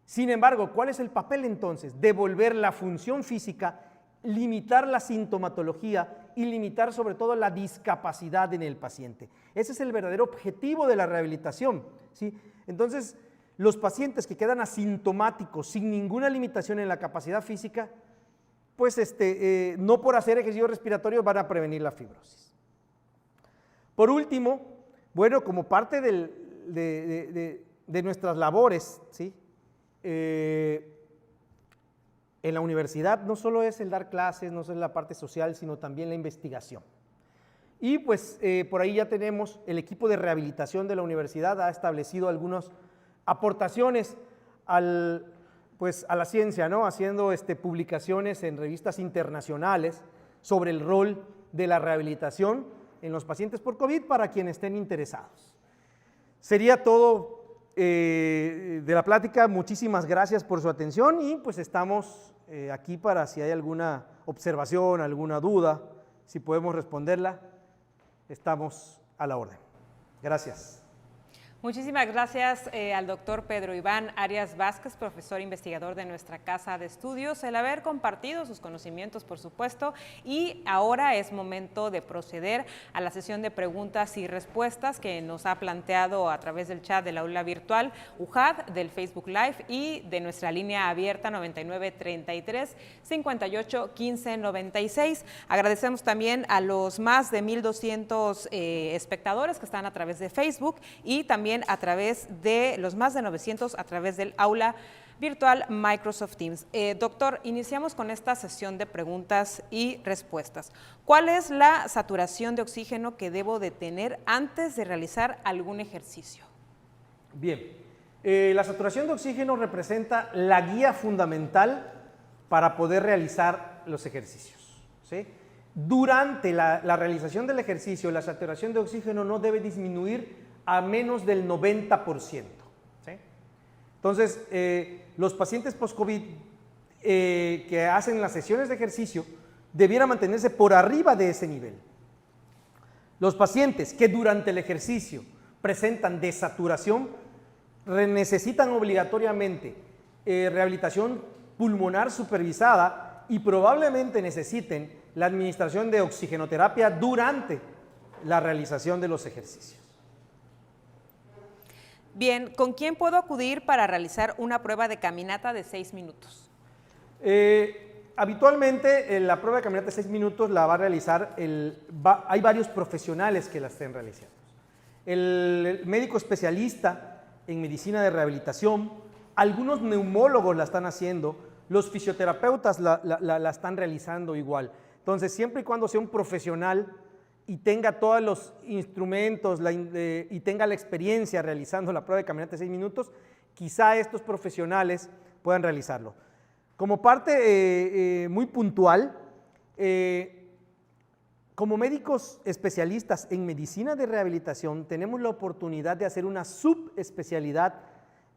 Sin embargo, ¿cuál es el papel entonces? Devolver la función física, limitar la sintomatología y limitar sobre todo la discapacidad en el paciente. Ese es el verdadero objetivo de la rehabilitación, ¿sí? Entonces, los pacientes que quedan asintomáticos, sin ninguna limitación en la capacidad física, pues no por hacer ejercicio respiratorio van a prevenir la fibrosis. Por último, bueno, como parte de nuestras labores, ¿sí? En la universidad no solo es el dar clases, no solo es la parte social, sino también la investigación. Y pues por ahí ya tenemos, el equipo de rehabilitación de la universidad ha establecido algunas aportaciones a la ciencia, ¿no? Haciendo publicaciones en revistas internacionales sobre el rol de la rehabilitación en los pacientes por COVID para quienes estén interesados. Sería todo de la plática. Muchísimas gracias por su atención y pues estamos aquí para si hay alguna observación, alguna duda, si podemos responderla, estamos a la orden. Gracias. Muchísimas gracias al doctor Pedro Iván Arias Vázquez, profesor investigador de nuestra Casa de Estudios, el haber compartido sus conocimientos, por supuesto, y ahora es momento de proceder a la sesión de preguntas y respuestas que nos ha planteado a través del chat del aula virtual UJAD, del Facebook Live y de nuestra línea abierta 9933 58 15 96. Agradecemos también a los más de 1,200 espectadores que están a través de Facebook y también a través de los más de 900 a través del aula virtual Microsoft Teams. Doctor, iniciamos con esta sesión de preguntas y respuestas. ¿Cuál es la saturación de oxígeno que debo de tener antes de realizar algún ejercicio? Bien, la saturación de oxígeno representa la guía fundamental para poder realizar los ejercicios, ¿sí? Durante la realización del ejercicio, la saturación de oxígeno no debe disminuir a menos del 90%. ¿Sí? Entonces, los pacientes post-COVID que hacen las sesiones de ejercicio debieran mantenerse por arriba de ese nivel. Los pacientes que durante el ejercicio presentan desaturación necesitan obligatoriamente rehabilitación pulmonar supervisada y probablemente necesiten la administración de oxigenoterapia durante la realización de los ejercicios. Bien, ¿con quién puedo acudir para realizar una prueba de caminata de 6 minutos? Habitualmente la prueba de caminata de 6 minutos la va a realizar, hay varios profesionales que la estén realizando. El médico especialista en medicina de rehabilitación, algunos neumólogos la están haciendo, los fisioterapeutas la están realizando igual. Entonces, siempre y cuando sea un profesional y tenga todos los instrumentos y tenga la experiencia realizando la prueba de caminata de 6 minutos, quizá estos profesionales puedan realizarlo. Como parte muy puntual, como médicos especialistas en medicina de rehabilitación, tenemos la oportunidad de hacer una subespecialidad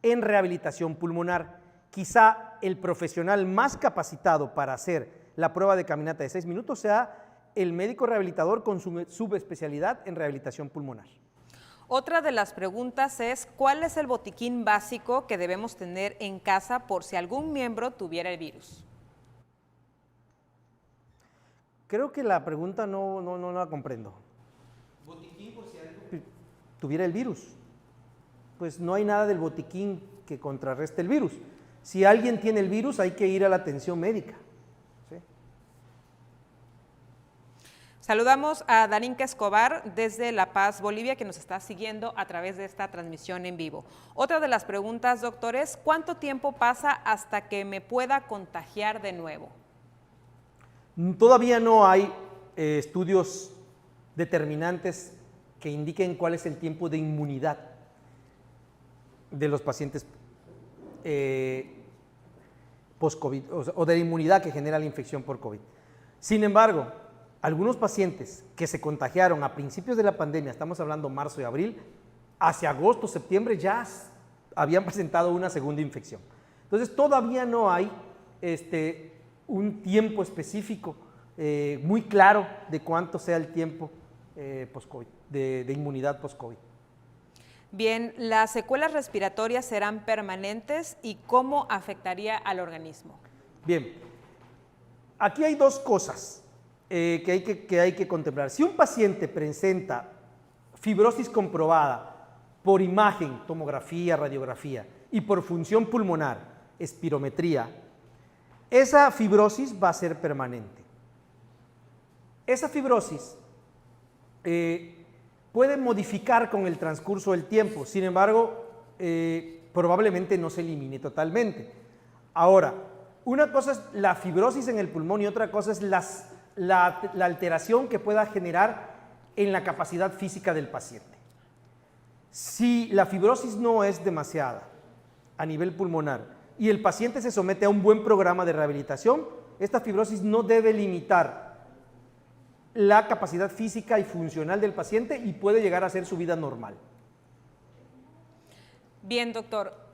en rehabilitación pulmonar. Quizá el profesional más capacitado para hacer la prueba de caminata de 6 minutos sea el médico rehabilitador con su subespecialidad en rehabilitación pulmonar. Otra de las preguntas es, ¿cuál es el botiquín básico que debemos tener en casa por si algún miembro tuviera el virus? Creo que la pregunta no la comprendo. ¿Botiquín por si alguien tuviera el virus? Pues no hay nada del botiquín que contrarreste el virus. Si alguien tiene el virus, hay que ir a la atención médica. Saludamos a Darinka Escobar desde La Paz, Bolivia, que nos está siguiendo a través de esta transmisión en vivo. Otra de las preguntas, doctor, es ¿cuánto tiempo pasa hasta que me pueda contagiar de nuevo? Todavía no hay estudios determinantes que indiquen cuál es el tiempo de inmunidad de los pacientes post-COVID o de la inmunidad que genera la infección por COVID. Sin embargo, algunos pacientes que se contagiaron a principios de la pandemia, estamos hablando marzo y abril, hacia agosto, septiembre ya habían presentado una segunda infección. Entonces todavía no hay un tiempo específico muy claro de cuánto sea el tiempo post-COVID, de inmunidad post-COVID. Bien, ¿las secuelas respiratorias serán permanentes y cómo afectaría al organismo? Bien, aquí hay dos cosas que hay que contemplar. Si un paciente presenta fibrosis comprobada por imagen, tomografía, radiografía, y por función pulmonar, espirometría, esa fibrosis va a ser permanente. Esa fibrosis puede modificar con el transcurso del tiempo, sin embargo, probablemente no se elimine totalmente. Ahora, una cosa es la fibrosis en el pulmón y otra cosa es la alteración que pueda generar en la capacidad física del paciente. Si la fibrosis no es demasiada a nivel pulmonar y el paciente se somete a un buen programa de rehabilitación, esta fibrosis no debe limitar la capacidad física y funcional del paciente y puede llegar a ser su vida normal. Bien, doctor.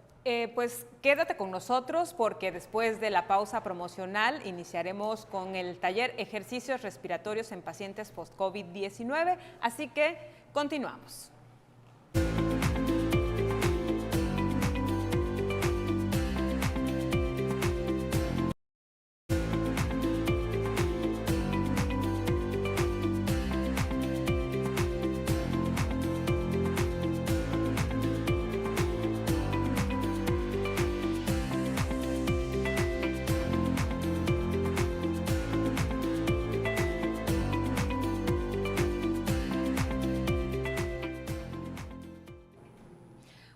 Pues quédate con nosotros porque después de la pausa promocional iniciaremos con el taller Ejercicios Respiratorios en Pacientes Post-COVID-19, así que continuamos.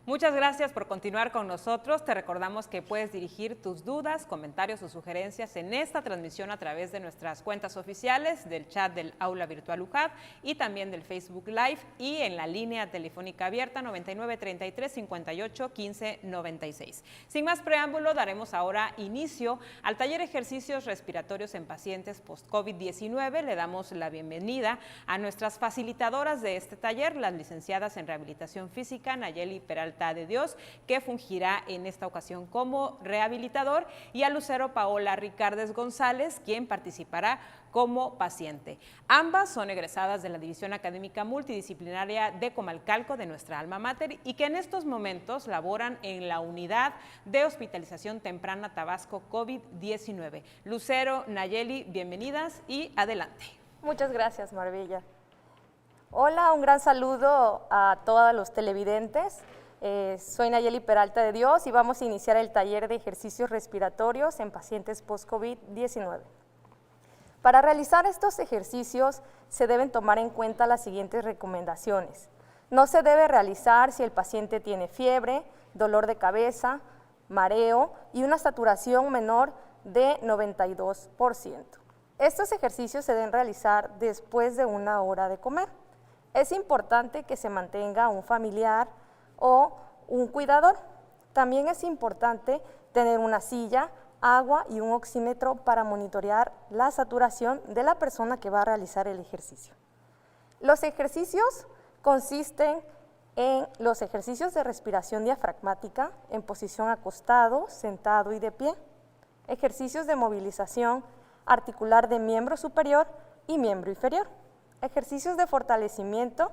Muchas gracias por continuar con nosotros. Te recordamos que puedes dirigir tus dudas, comentarios o sugerencias en esta transmisión a través de nuestras cuentas oficiales, del chat del Aula Virtual UJAT y también del Facebook Live y en la línea telefónica abierta 99 33 58 15 96. Sin más preámbulo, daremos ahora inicio al taller Ejercicios Respiratorios en Pacientes Post-COVID-19. Le damos la bienvenida a nuestras facilitadoras de este taller, las licenciadas en Rehabilitación Física, Nayeli Peralta de Dios, que fungirá en esta ocasión como rehabilitador, y a Lucero Paola Ricardes González, quien participará como paciente. Ambas son egresadas de la División Académica Multidisciplinaria de Comalcalco, de nuestra alma mater, y que en estos momentos laboran en la Unidad de Hospitalización Temprana Tabasco COVID-19. Lucero, Nayeli, bienvenidas y adelante. Muchas gracias, Marbella. Hola, un gran saludo a todos los televidentes. Soy Nayeli Peralta de Dios y vamos a iniciar el taller de ejercicios respiratorios en pacientes post-COVID-19. Para realizar estos ejercicios se deben tomar en cuenta las siguientes recomendaciones. No se debe realizar si el paciente tiene fiebre, dolor de cabeza, mareo y una saturación menor de 92%. Estos ejercicios se deben realizar después de 1 hora de comer. Es importante que se mantenga un familiar o un cuidador. También es importante tener una silla, agua y un oxímetro para monitorear la saturación de la persona que va a realizar el ejercicio. Los ejercicios consisten en los ejercicios de respiración diafragmática en posición acostado, sentado y de pie, ejercicios de movilización articular de miembro superior y miembro inferior, ejercicios de fortalecimiento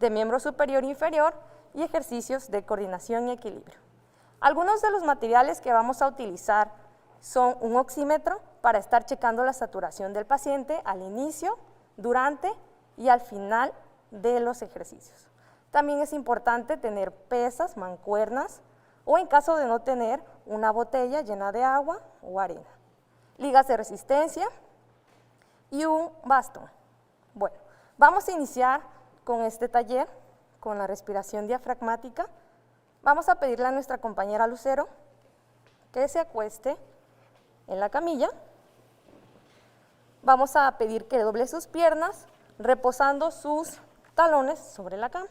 de miembro superior e inferior y ejercicios de coordinación y equilibrio. Algunos de los materiales que vamos a utilizar son un oxímetro para estar checando la saturación del paciente al inicio, durante y al final de los ejercicios. También es importante tener pesas, mancuernas o en caso de no tener, una botella llena de agua o arena, ligas de resistencia y un bastón. Bueno, vamos a iniciar con este taller, con la respiración diafragmática. Vamos a pedirle a nuestra compañera Lucero que se acueste en la camilla. Vamos a pedir que doble sus piernas, reposando sus talones sobre la cama.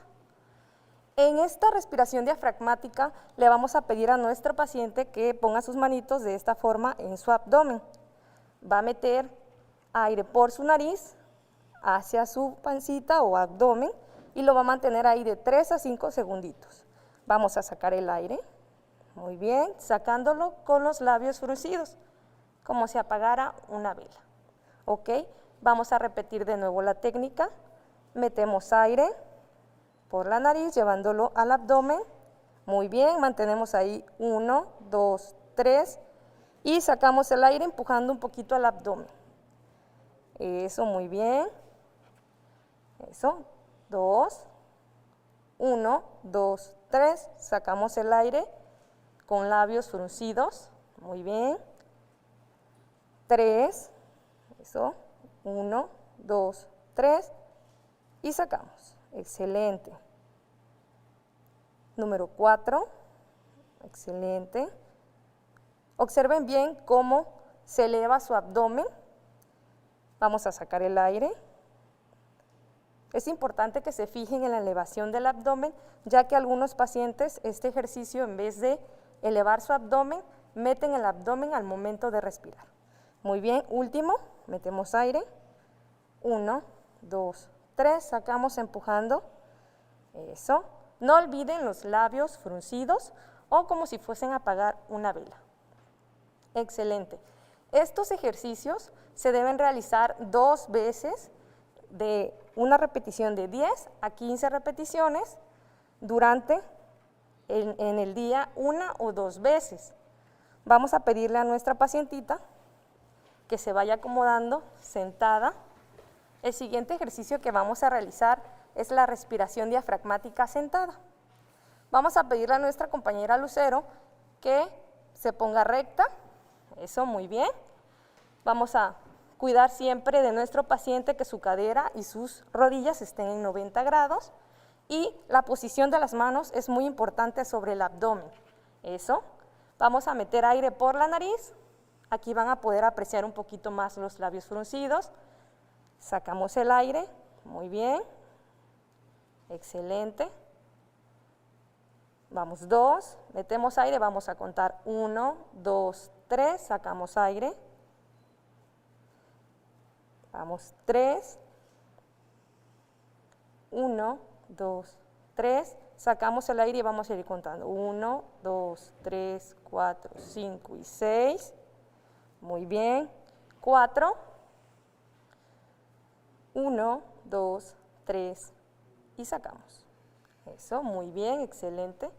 En esta respiración diafragmática le vamos a pedir a nuestro paciente que ponga sus manitos de esta forma en su abdomen. Va a meter aire por su nariz hacia su pancita o abdomen y lo va a mantener ahí de 3 a 5 segunditos. Vamos a sacar el aire, muy bien, sacándolo con los labios fruncidos, como si apagara una vela. ¿Ok? Vamos a repetir de nuevo la técnica. metemos aire por la nariz, llevándolo al abdomen. Muy bien, mantenemos ahí 1, 2, 3 y sacamos el aire empujando un poquito al abdomen. Eso, muy bien. Eso, 2, 1, 2, 3, sacamos el aire con labios fruncidos. Muy bien. 3, eso, 1, 2, 3 y sacamos. Excelente. Número 4, excelente. Observen bien cómo se eleva su abdomen. Vamos a sacar el aire. Es importante que se fijen en la elevación del abdomen, ya que algunos pacientes este ejercicio, en vez de elevar su abdomen, meten el abdomen al momento de respirar. Muy bien, último, metemos aire. 1, 2, 3, sacamos empujando. Eso. No olviden los labios fruncidos o como si fuesen a apagar una vela. Excelente. Estos ejercicios se deben realizar 2 veces de una repetición de 10 a 15 repeticiones durante en el día 1 o 2 veces. Vamos a pedirle a nuestra pacientita que se vaya acomodando sentada. El siguiente ejercicio que vamos a realizar es la respiración diafragmática sentada. Vamos a pedirle a nuestra compañera Lucero que se ponga recta. Eso, muy bien. Vamos a cuidar siempre de nuestro paciente que su cadera y sus rodillas estén en 90 grados y la posición de las manos es muy importante sobre el abdomen. Eso. Vamos a meter aire por la nariz. Aquí van a poder apreciar un poquito más los labios fruncidos. Sacamos el aire. Muy bien. Excelente. Vamos 2, metemos aire, vamos a contar 1, 2, 3, sacamos aire. Vamos 3, 1, 2, 3, sacamos el aire y vamos a ir contando 1, 2, 3, 4, 5 y 6. Muy bien. 4, 1, 2, 3 y sacamos. Eso, muy bien, excelente.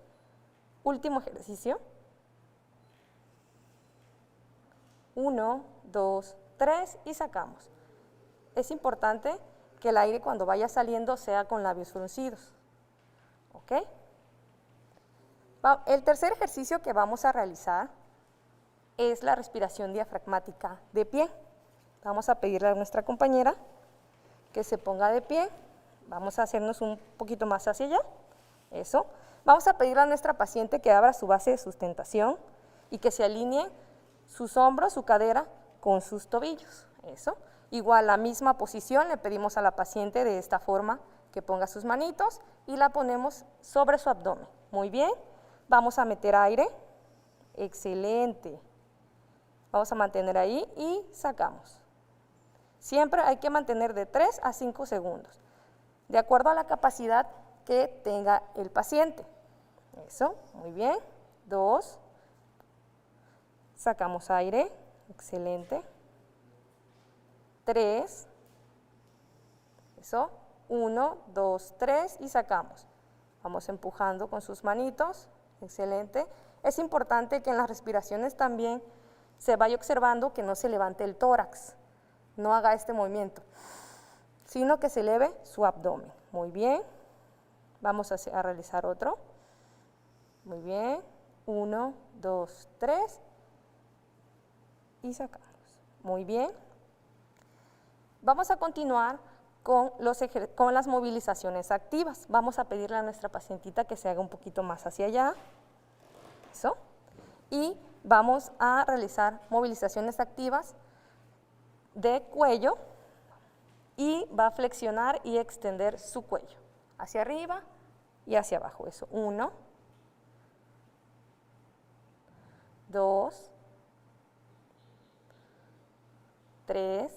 Último ejercicio. 1, 2, 3 y sacamos. Es importante que el aire cuando vaya saliendo sea con labios fruncidos. ¿Ok? El tercer ejercicio que vamos a realizar es la respiración diafragmática de pie. Vamos a pedirle a nuestra compañera que se ponga de pie. Vamos a hacernos un poquito más hacia allá. Eso. Vamos a pedirle a nuestra paciente que abra su base de sustentación y que se alinee sus hombros, su cadera con sus tobillos. Eso. Igual, la misma posición, le pedimos a la paciente de esta forma que ponga sus manitos y la ponemos sobre su abdomen. Muy bien. Vamos a meter aire. Excelente. Vamos a mantener ahí y sacamos. Siempre hay que mantener de 3 a 5 segundos, de acuerdo a la capacidad que tenga el paciente. Eso, muy bien. 2. Sacamos aire. Excelente. 3. Eso. 1, 2, 3 y sacamos. Vamos empujando con sus manitos. Excelente. Es importante que en las respiraciones también se vaya observando que no se levante el tórax, no haga este movimiento, sino que se eleve su abdomen. Muy bien. Vamos a realizar otro. Muy bien. 1, 2, 3 y sacamos. Muy bien. Vamos a continuar con las movilizaciones activas. Vamos a pedirle a nuestra pacientita que se haga un poquito más hacia allá. Eso. Y vamos a realizar movilizaciones activas de cuello y va a flexionar y extender su cuello hacia arriba y hacia abajo. Eso. 1, 2, 3,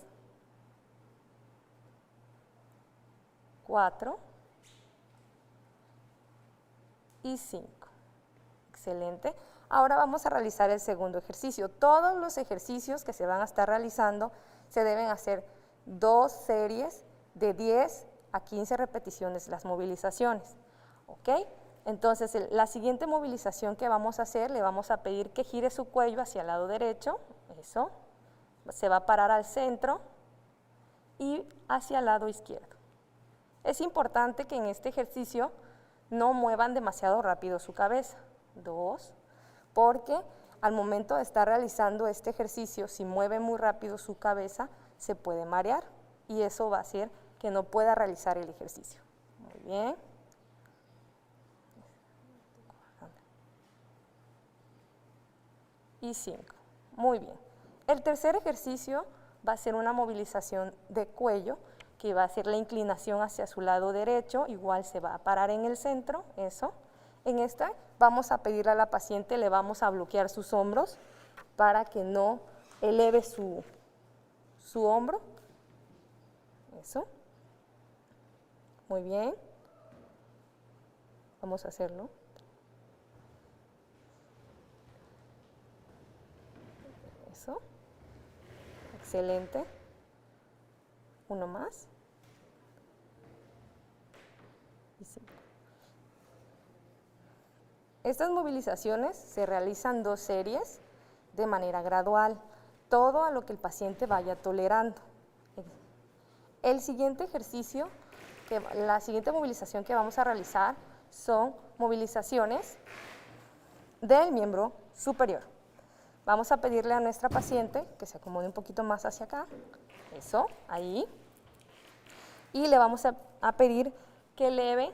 4 y 5. Excelente. Ahora vamos a realizar el segundo ejercicio. Todos los ejercicios que se van a estar realizando se deben hacer 2 series de 10 a 15 repeticiones las movilizaciones. ¿Ok? Entonces, la siguiente movilización que vamos a hacer, le vamos a pedir que gire su cuello hacia el lado derecho, eso, se va a parar al centro y hacia el lado izquierdo. Es importante que en este ejercicio no muevan demasiado rápido su cabeza, 2, porque al momento de estar realizando este ejercicio, si mueve muy rápido su cabeza, se puede marear y eso va a hacer que no pueda realizar el ejercicio. Muy bien. Y 5. Muy bien. El tercer ejercicio va a ser una movilización de cuello, que va a ser la inclinación hacia su lado derecho, igual se va a parar en el centro, eso. En esta vamos a pedirle a la paciente, le vamos a bloquear sus hombros para que no eleve su hombro, eso. Muy bien. Vamos a hacerlo. Eso. Excelente. Uno más. Y 5. Estas movilizaciones se realizan 2 series de manera gradual, todo a lo que el paciente vaya tolerando. El siguiente ejercicio, la siguiente movilización que vamos a realizar son movilizaciones del miembro superior. Vamos a pedirle a nuestra paciente que se acomode un poquito más hacia acá, eso, ahí, y le vamos a pedir que eleve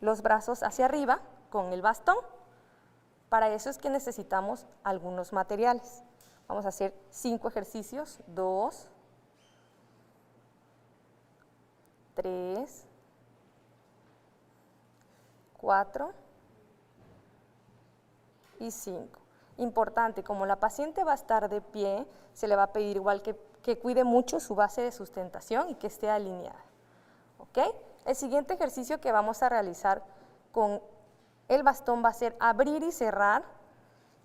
los brazos hacia arriba con el bastón. Para eso es que necesitamos algunos materiales. Vamos a hacer 5 ejercicios, 2, 3, 4 y 5. Importante, como la paciente va a estar de pie, se le va a pedir igual que cuide mucho su base de sustentación y que esté alineada. ¿Ok? El siguiente ejercicio que vamos a realizar con el bastón va a ser abrir y cerrar.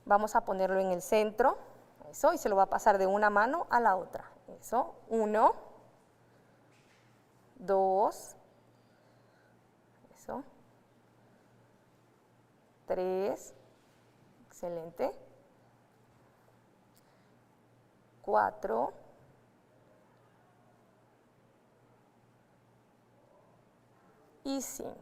Vamos a ponerlo en el centro, eso, y se lo va a pasar de una mano a la otra. Eso, 1, 2, eso, 3, excelente, 4, y 5.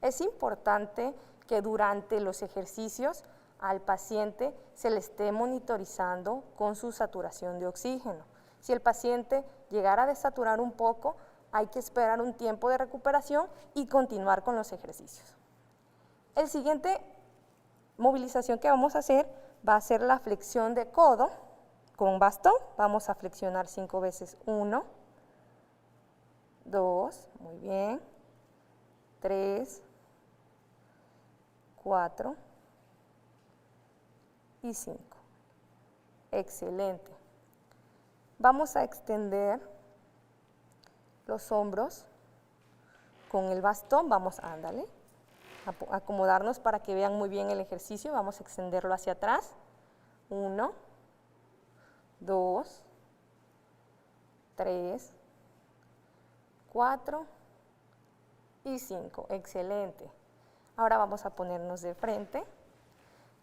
Es importante que durante los ejercicios al paciente se le esté monitorizando con su saturación de oxígeno. Si el paciente llegara a desaturar un poco, hay que esperar un tiempo de recuperación y continuar con los ejercicios. El siguiente movilización que vamos a hacer va a ser la flexión de codo con bastón. Vamos a flexionar 5 veces, 1, 2, muy bien, 3, 4 y 5. Excelente. Vamos a extender los hombros con el bastón. Vamos a acomodarnos para que vean muy bien el ejercicio. Vamos a extenderlo hacia atrás. 1, 2, 3, 4 y 5. Excelente. Ahora vamos a ponernos de frente.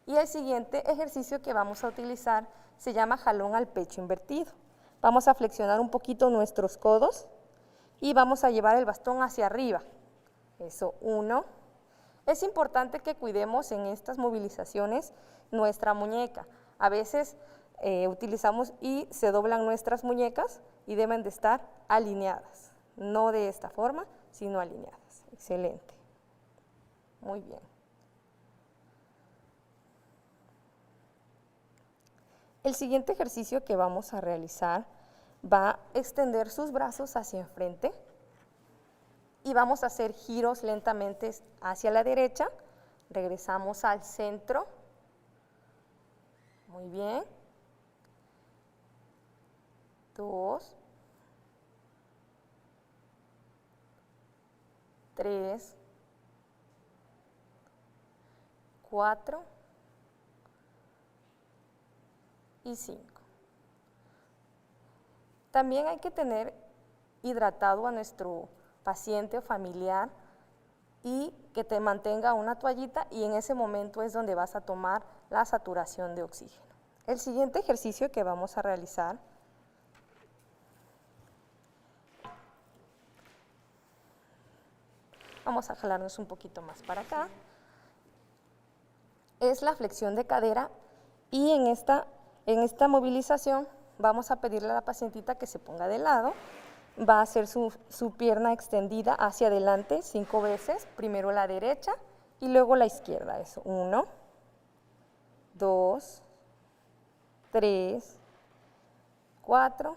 Y el siguiente ejercicio que vamos a utilizar se llama jalón al pecho invertido. Vamos a flexionar un poquito nuestros codos y vamos a llevar el bastón hacia arriba. Eso, 1. Es importante que cuidemos en estas movilizaciones nuestra muñeca. A veces utilizamos y se doblan nuestras muñecas y deben de estar alineadas. No de esta forma, sino alineadas. Excelente. Muy bien. El siguiente ejercicio que vamos a realizar va a extender sus brazos hacia enfrente y vamos a hacer giros lentamente hacia la derecha. Regresamos al centro. Muy bien. 2, 3, 4 y 5. También hay que tener hidratado a nuestro paciente o familiar y que te mantenga una toallita, y en ese momento es donde vas a tomar la saturación de oxígeno. El siguiente ejercicio que vamos a realizar vamos a jalarnos un poquito más para acá, es la flexión de cadera, y en esta movilización vamos a pedirle a la pacientita que se ponga de lado, va a hacer su pierna extendida hacia adelante 5 veces, primero la derecha y luego la izquierda, eso, 1, 2, 3, 4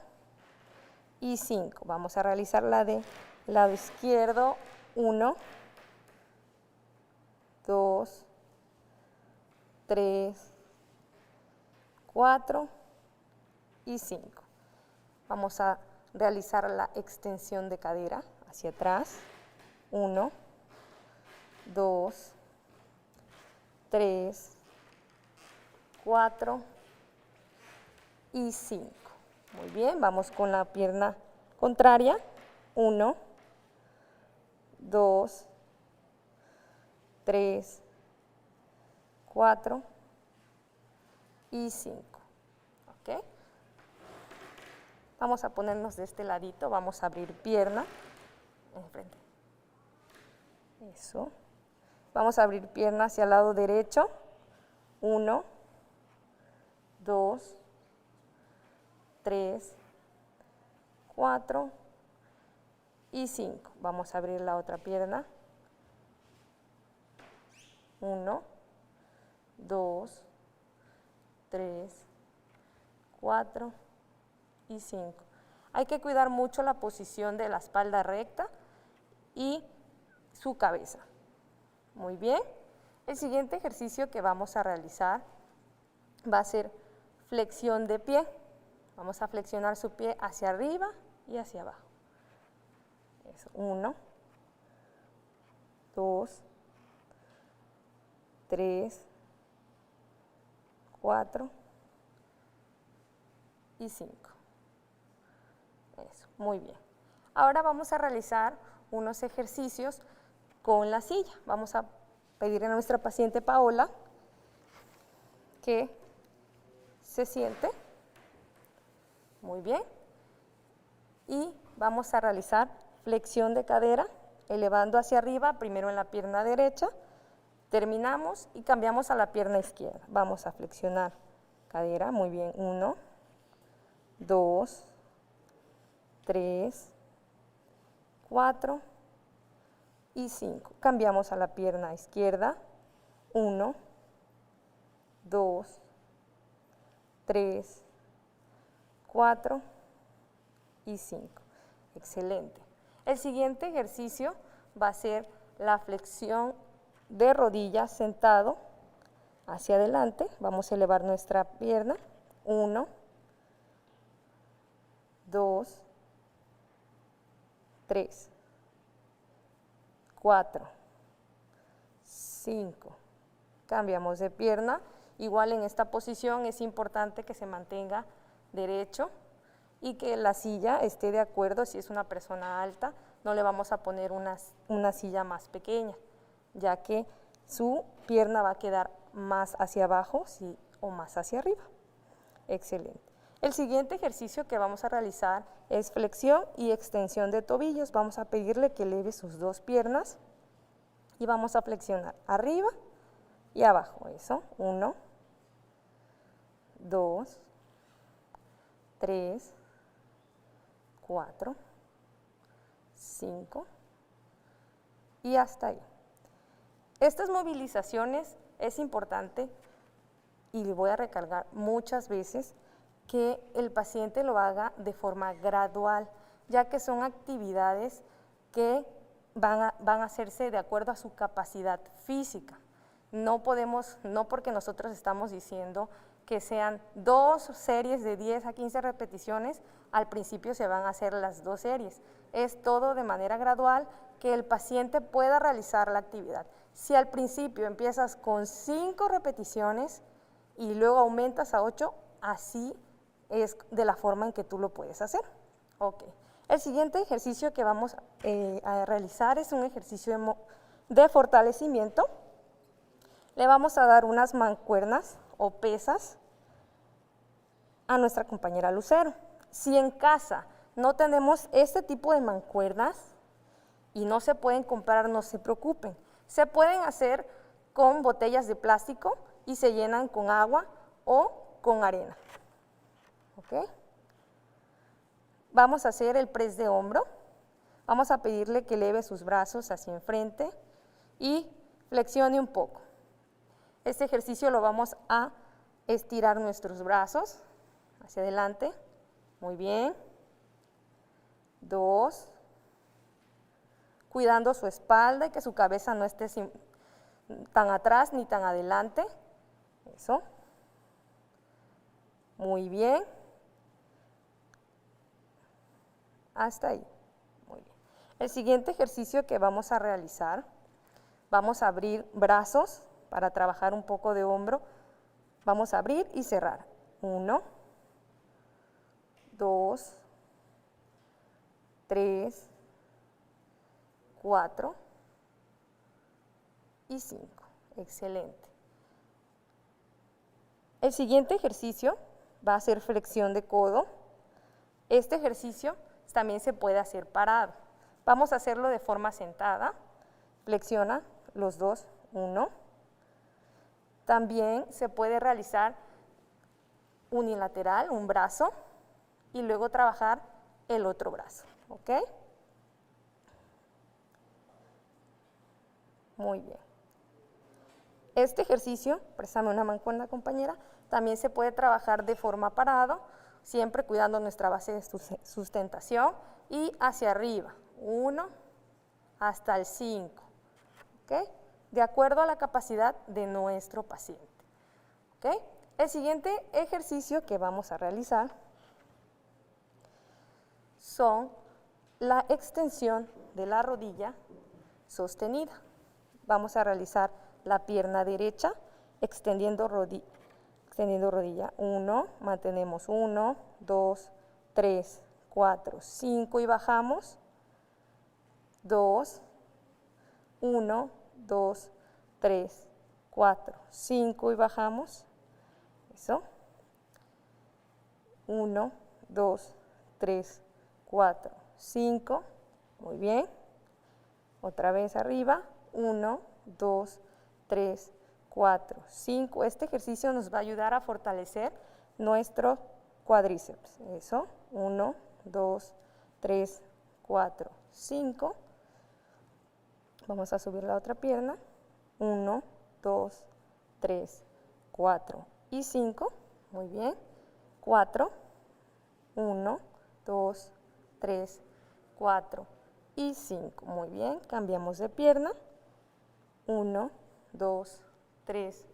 y 5. Vamos a realizar la de lado izquierdo, 1, 2, 3, 4 y 5. Vamos a realizar la extensión de cadera hacia atrás, 1, 2, 3, 4 y 5. Muy bien, vamos con la pierna contraria, 1, 2, 3, 4 y 5. ¿Ok? Vamos a ponernos de este ladito, vamos a abrir pierna, enfrente. Eso. Vamos a abrir pierna hacia el lado derecho, 1, 2, 3, 4 y 5. Vamos a abrir la otra pierna, 1, 2, 3, 4 y 5. Hay que cuidar mucho la posición de la espalda recta y su cabeza. Muy bien. El siguiente ejercicio que vamos a realizar va a ser flexión de pie. Vamos a flexionar su pie hacia arriba y hacia abajo. 1, 2, 3, 4 y 5. Eso, muy bien. Ahora vamos a realizar unos ejercicios con la silla. Vamos a pedirle a nuestra paciente Paola que se siente. Muy bien. Y vamos a realizar flexión de cadera, elevando hacia arriba, primero en la pierna derecha, terminamos y cambiamos a la pierna izquierda. Vamos a flexionar cadera, muy bien, 1, 2, 3, 4 y 5. Cambiamos a la pierna izquierda, 1, 2, 3, 4 y 5. Excelente. El siguiente ejercicio va a ser la flexión de rodillas sentado hacia adelante. Vamos a elevar nuestra pierna, 1, 2, 3, 4, 5. Cambiamos de pierna. Igual en esta posición es importante que se mantenga derecho y que la silla esté de acuerdo. Si es una persona alta, no le vamos a poner una silla más pequeña, ya que su pierna va a quedar más hacia abajo o más hacia arriba. Excelente. El siguiente ejercicio que vamos a realizar es flexión y extensión de tobillos. Vamos a pedirle que eleve sus dos piernas y vamos a flexionar arriba y abajo. Eso, 1, 2, 3, 4, 5 y hasta ahí. Estas movilizaciones es importante y le voy a recalcar muchas veces que el paciente lo haga de forma gradual, ya que son actividades que van a hacerse de acuerdo a su capacidad física. No porque nosotros estamos diciendo que sean 2 series de 10 a 15 repeticiones, al principio se van a hacer las 2 series. Es todo de manera gradual, que el paciente pueda realizar la actividad. Si al principio empiezas con 5 repeticiones y luego aumentas a 8, así es de la forma en que tú lo puedes hacer. Ok. El siguiente ejercicio que vamos a realizar es un ejercicio de fortalecimiento. Le vamos a dar unas mancuernas o pesas a nuestra compañera Lucero. Si en casa no tenemos este tipo de mancuernas y no se pueden comprar, no se preocupen. Se pueden hacer con botellas de plástico y se llenan con agua o con arena. ¿Ok? Vamos a hacer el press de hombro. Vamos a pedirle que eleve sus brazos hacia enfrente y flexione un poco. Este ejercicio lo vamos a estirar nuestros brazos hacia adelante. Muy bien. 2. Cuidando su espalda y que su cabeza no esté tan atrás ni tan adelante. Eso. Muy bien. Hasta ahí. Muy bien. El siguiente ejercicio que vamos a realizar, vamos a abrir brazos para trabajar un poco de hombro. Vamos a abrir y cerrar. 1, 2, 3, 4 y 5. Excelente. El siguiente ejercicio va a ser flexión de codo. Este ejercicio también se puede hacer parado. Vamos a hacerlo de forma sentada. Flexiona los dos, 1. También se puede realizar unilateral, un brazo, y luego trabajar el otro brazo. ¿Ok? Muy bien. Este ejercicio, préstame una mancuerna, compañera, también se puede trabajar de forma parado, siempre cuidando nuestra base de sustentación y hacia arriba, 1 hasta el 5, ¿ok? De acuerdo a la capacidad de nuestro paciente, ¿ok? El siguiente ejercicio que vamos a realizar son la extensión de la rodilla sostenida. Vamos a realizar la pierna derecha, extendiendo rodilla, 1, mantenemos 1, 2, 3, 4, 5 y bajamos, 2, 1, 2, 3, 4, 5 y bajamos, eso, 1, 2, 3, 4, 5, muy bien, otra vez arriba, 1, 2, 3, 4, 5. Este ejercicio nos va a ayudar a fortalecer nuestro cuádriceps. Eso, 1, 2, 3, 4, 5. Vamos a subir la otra pierna. 1, 2, 3, 4 y 5. Muy bien. 4, 1, 2, 3, 4 y 5. Muy bien. Cambiamos de pierna. 1, 2, 3,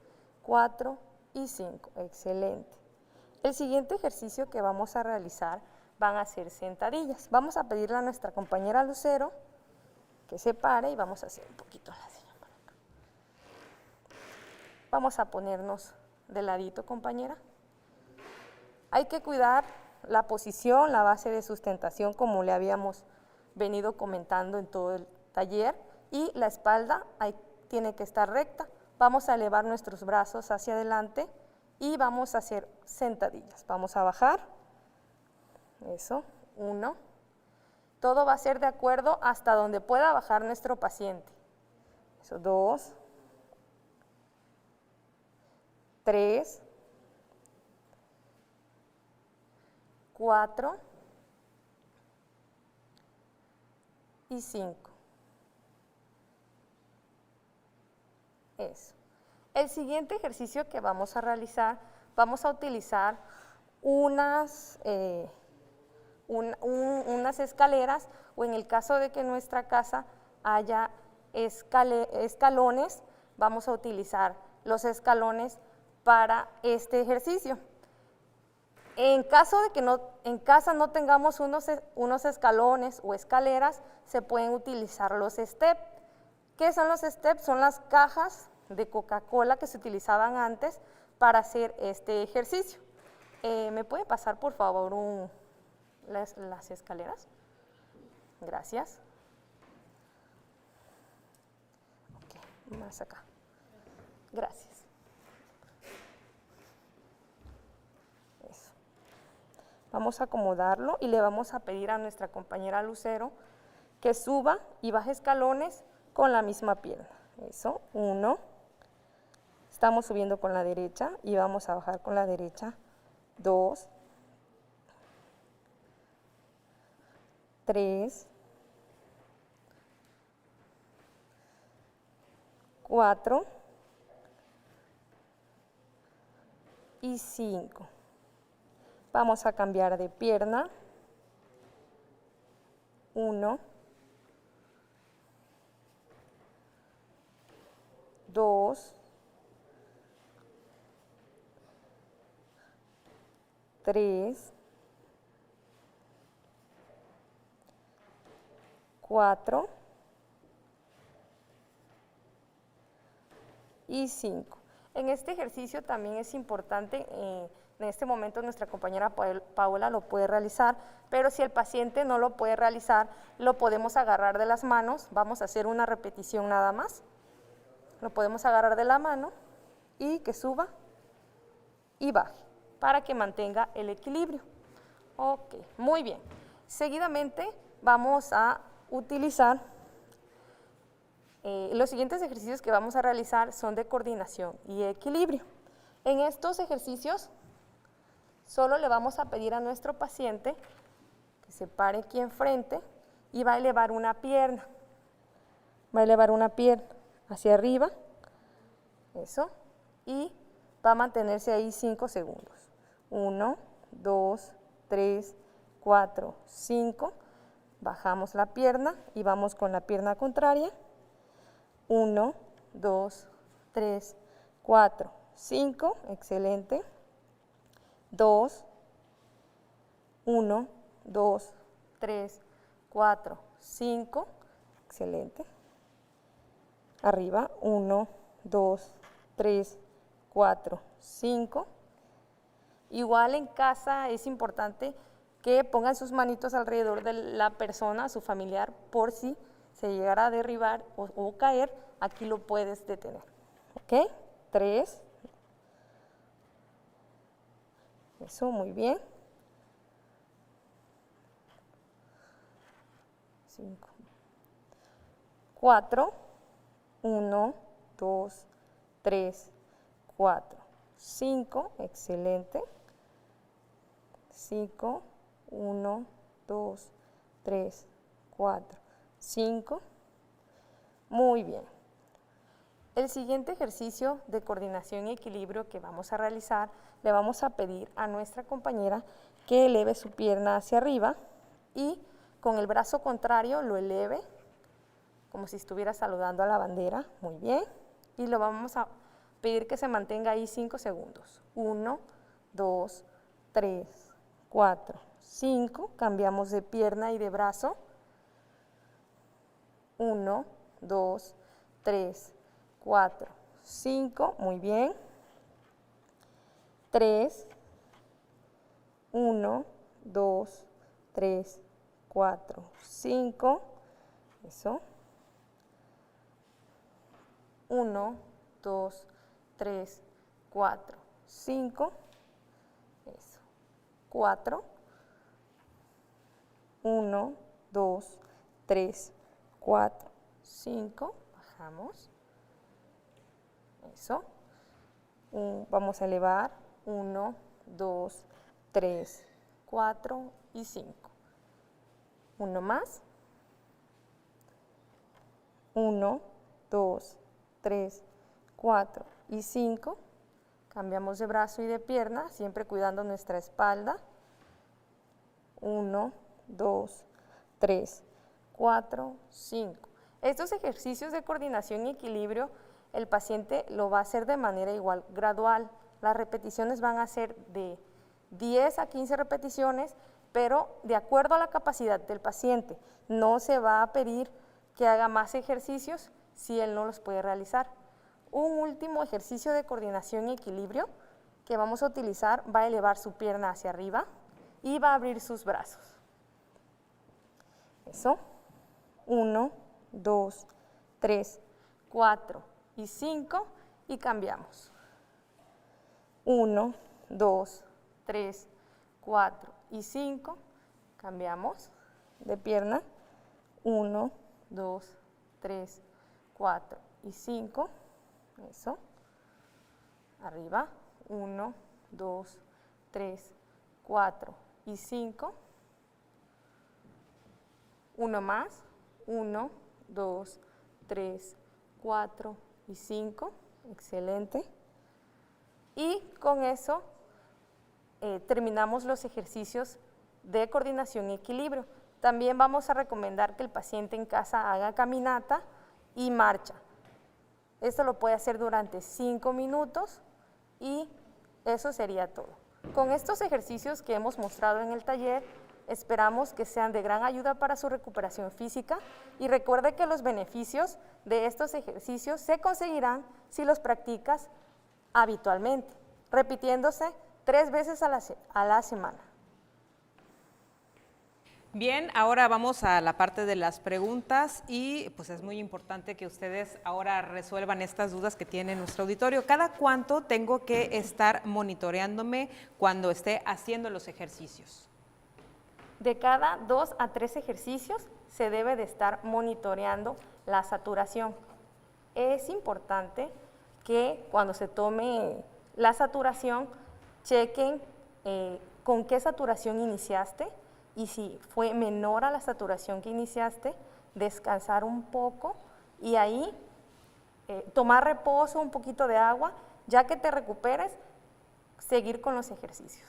4 y 5. Excelente. El siguiente ejercicio que vamos a realizar van a ser sentadillas. Vamos a pedirle a nuestra compañera Lucero que se pare y vamos a hacer un poquito la silla para acá. Vamos a ponernos de ladito, compañera. Hay que cuidar la posición, la base de sustentación, como le habíamos venido comentando en todo el taller, y la espalda tiene que estar recta. Vamos a elevar nuestros brazos hacia adelante y vamos a hacer sentadillas. Vamos a bajar, eso, 1. Todo va a ser de acuerdo hasta donde pueda bajar nuestro paciente. Eso, 2, 3, 4 y 5. Eso. El siguiente ejercicio que vamos a realizar, vamos a utilizar unas escaleras, o en el caso de que en nuestra casa haya escalones, vamos a utilizar los escalones para este ejercicio. En caso de que en casa no tengamos unos escalones o escaleras, se pueden utilizar los steps. ¿Qué son los steps? Son las cajas de Coca-Cola que se utilizaban antes para hacer este ejercicio. ¿Me puede pasar, por favor, las escaleras? Gracias. Ok, más acá. Gracias. Eso. Vamos a acomodarlo y le vamos a pedir a nuestra compañera Lucero que suba y baje escalones con la misma pierna. Eso, 1. Estamos subiendo con la derecha y vamos a bajar con la derecha. 2. 3. 4. Y 5. Vamos a cambiar de pierna. 1. 2. 3. 4. Y 5. En este ejercicio también es importante, en este momento nuestra compañera Paola lo puede realizar, pero si el paciente no lo puede realizar, lo podemos agarrar de las manos, vamos a hacer una repetición nada más. Lo podemos agarrar de la mano y que suba y baje para que mantenga el equilibrio. Ok, muy bien. Seguidamente vamos a utilizar, los siguientes ejercicios que vamos a realizar son de coordinación y equilibrio. En estos ejercicios solo le vamos a pedir a nuestro paciente que se pare aquí enfrente y va a elevar una pierna. Va a elevar una pierna hacia arriba, eso, y va a mantenerse ahí 5 segundos. 1, 2, 3, 4, 5. Bajamos la pierna y vamos con la pierna contraria. 1, 2, 3, 4, 5. Excelente. 2, 1, 2, 3, 4, 5. Excelente. Arriba, 1, 2, 3, 4, 5. Igual en casa es importante que pongan sus manitos alrededor de la persona, su familiar, por si se llegara a derribar o caer, aquí lo puedes detener. ¿Ok? 3. Eso, muy bien. 5. 4. 1, 2, 3, 4, 5. Excelente. 5. 1, 2, 3, 4, 5. Muy bien. El siguiente ejercicio de coordinación y equilibrio que vamos a realizar, le vamos a pedir a nuestra compañera que eleve su pierna hacia arriba y con el brazo contrario lo eleve como si estuviera saludando a la bandera. Muy bien. Y lo vamos a pedir que se mantenga ahí 5 segundos. 1, 2, 3, 4, 5. Cambiamos de pierna y de brazo. 1, 2, 3, 4, 5. Muy bien. 3. 1, 2, 3, 4, 5. Eso. 1, 2, 3, 4, 5. Eso. 4. 1, 2, 3, 4, 5. Bajamos. Eso. Vamos a elevar. 1, 2, 3, 4 y 5. Uno más. 1, 2, 3, 4 y 5. Cambiamos de brazo y de pierna, siempre cuidando nuestra espalda. 1, 2, 3, 4, 5. Estos ejercicios de coordinación y equilibrio, el paciente lo va a hacer de manera igual, gradual. Las repeticiones van a ser de 10 a 15 repeticiones, pero de acuerdo a la capacidad del paciente. No se va a pedir que haga más ejercicios si él no los puede realizar. Un último ejercicio de coordinación y equilibrio que vamos a utilizar va a elevar su pierna hacia arriba y va a abrir sus brazos. Eso. 1, 2, 3, 4 y 5 y cambiamos. 1, 2, 3, 4 y 5. Cambiamos de pierna. 1, 2, 3, 4 y 5. Eso. Arriba. 1, 2, 3, 4 y 5. Uno más. 1, 2, 3, 4 y 5. Excelente. Y con eso terminamos los ejercicios de coordinación y equilibrio. También vamos a recomendar que el paciente en casa haga caminata y marcha. Esto lo puede hacer durante 5 minutos y eso sería todo. Con estos ejercicios que hemos mostrado en el taller, esperamos que sean de gran ayuda para su recuperación física y recuerde que los beneficios de estos ejercicios se conseguirán si los practicas habitualmente, repitiéndose 3 veces a la semana. Bien, ahora vamos a la parte de las preguntas y pues es muy importante que ustedes ahora resuelvan estas dudas que tiene nuestro auditorio. ¿Cada cuánto tengo que estar monitoreándome cuando esté haciendo los ejercicios? De cada 2 a 3 ejercicios se debe de estar monitoreando la saturación. Es importante que cuando se tome la saturación, chequen con qué saturación iniciaste y si fue menor a la saturación que iniciaste, descansar un poco y ahí tomar reposo, un poquito de agua, ya que te recuperes, seguir con los ejercicios.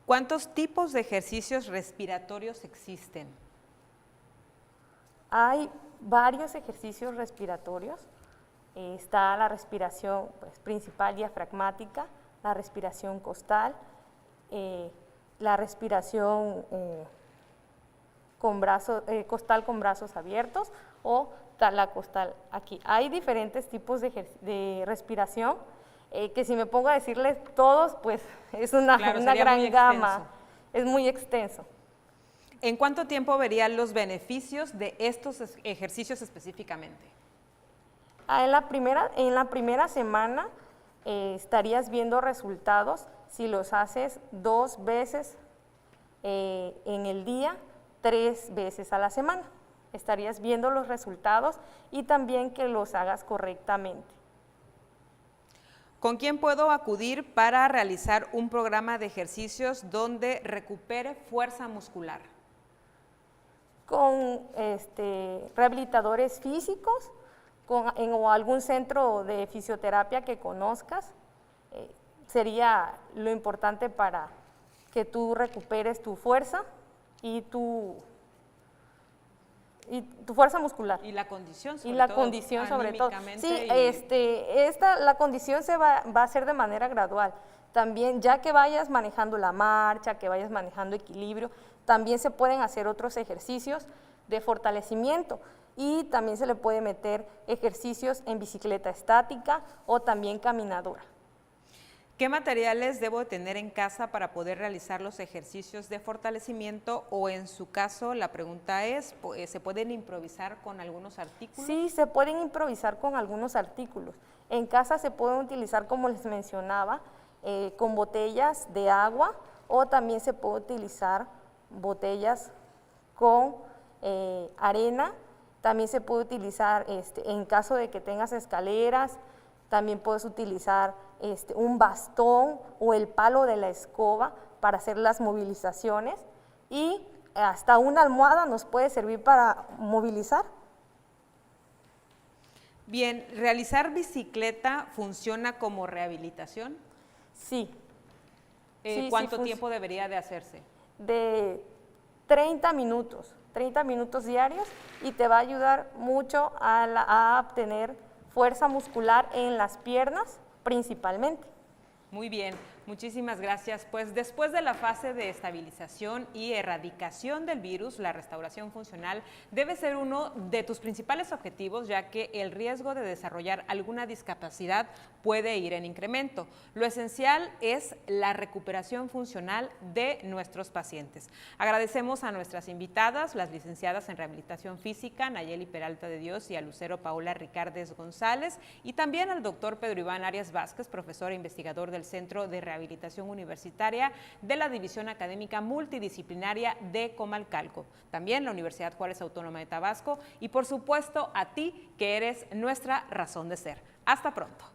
¿Cuántos tipos de ejercicios respiratorios existen? Hay varios ejercicios respiratorios. Está la respiración principal diafragmática, la respiración costal, la respiración costal con brazos abiertos o la costal aquí. Hay diferentes tipos de respiración que si me pongo a decirles todos, pues es una gran gama, es muy extenso. ¿En cuánto tiempo verían los beneficios de estos ejercicios específicamente? En la primera semana estarías viendo resultados si los haces 2 veces en el día, 3 veces a la semana. Estarías viendo los resultados y también que los hagas correctamente. ¿Con quién puedo acudir para realizar un programa de ejercicios donde recupere fuerza muscular? Con rehabilitadores físicos o algún centro de fisioterapia que conozcas, sería lo importante para que tú recuperes tu fuerza y tu fuerza muscular. Y la condición sobre todo. Y la condición sobre todo. Sí, y... la condición va a ser de manera gradual. También, ya que vayas manejando la marcha, que vayas manejando equilibrio, también se pueden hacer otros ejercicios de fortalecimiento y también se le puede meter ejercicios en bicicleta estática o también caminadora. ¿Qué materiales debo tener en casa para poder realizar los ejercicios de fortalecimiento? O en su caso, la pregunta es, ¿se pueden improvisar con algunos artículos? Sí, se pueden improvisar con algunos artículos. En casa se pueden utilizar, como les mencionaba, con botellas de agua o también se puede utilizar botellas con arena. También se puede utilizar, en caso de que tengas escaleras, también puedes utilizar un bastón o el palo de la escoba para hacer las movilizaciones y hasta una almohada nos puede servir para movilizar. Bien, ¿realizar bicicleta funciona como rehabilitación? Sí. ¿Cuánto tiempo debería de hacerse? De 30 minutos diarios y te va a ayudar mucho a obtener fuerza muscular en las piernas principalmente. Muy bien. Muchísimas gracias. Pues después de la fase de estabilización y erradicación del virus, la restauración funcional debe ser uno de tus principales objetivos, ya que el riesgo de desarrollar alguna discapacidad puede ir en incremento. Lo esencial es la recuperación funcional de nuestros pacientes. Agradecemos a nuestras invitadas, las licenciadas en Rehabilitación Física, Nayeli Peralta de Dios, y a Lucero Paula Ricardes González, y también al doctor Pedro Iván Arias Vázquez, profesor e investigador del Centro de Rehabilitación Universitaria de la División Académica Multidisciplinaria de Comalcalco, también la Universidad Juárez Autónoma de Tabasco, y por supuesto a ti, que eres nuestra razón de ser. Hasta pronto.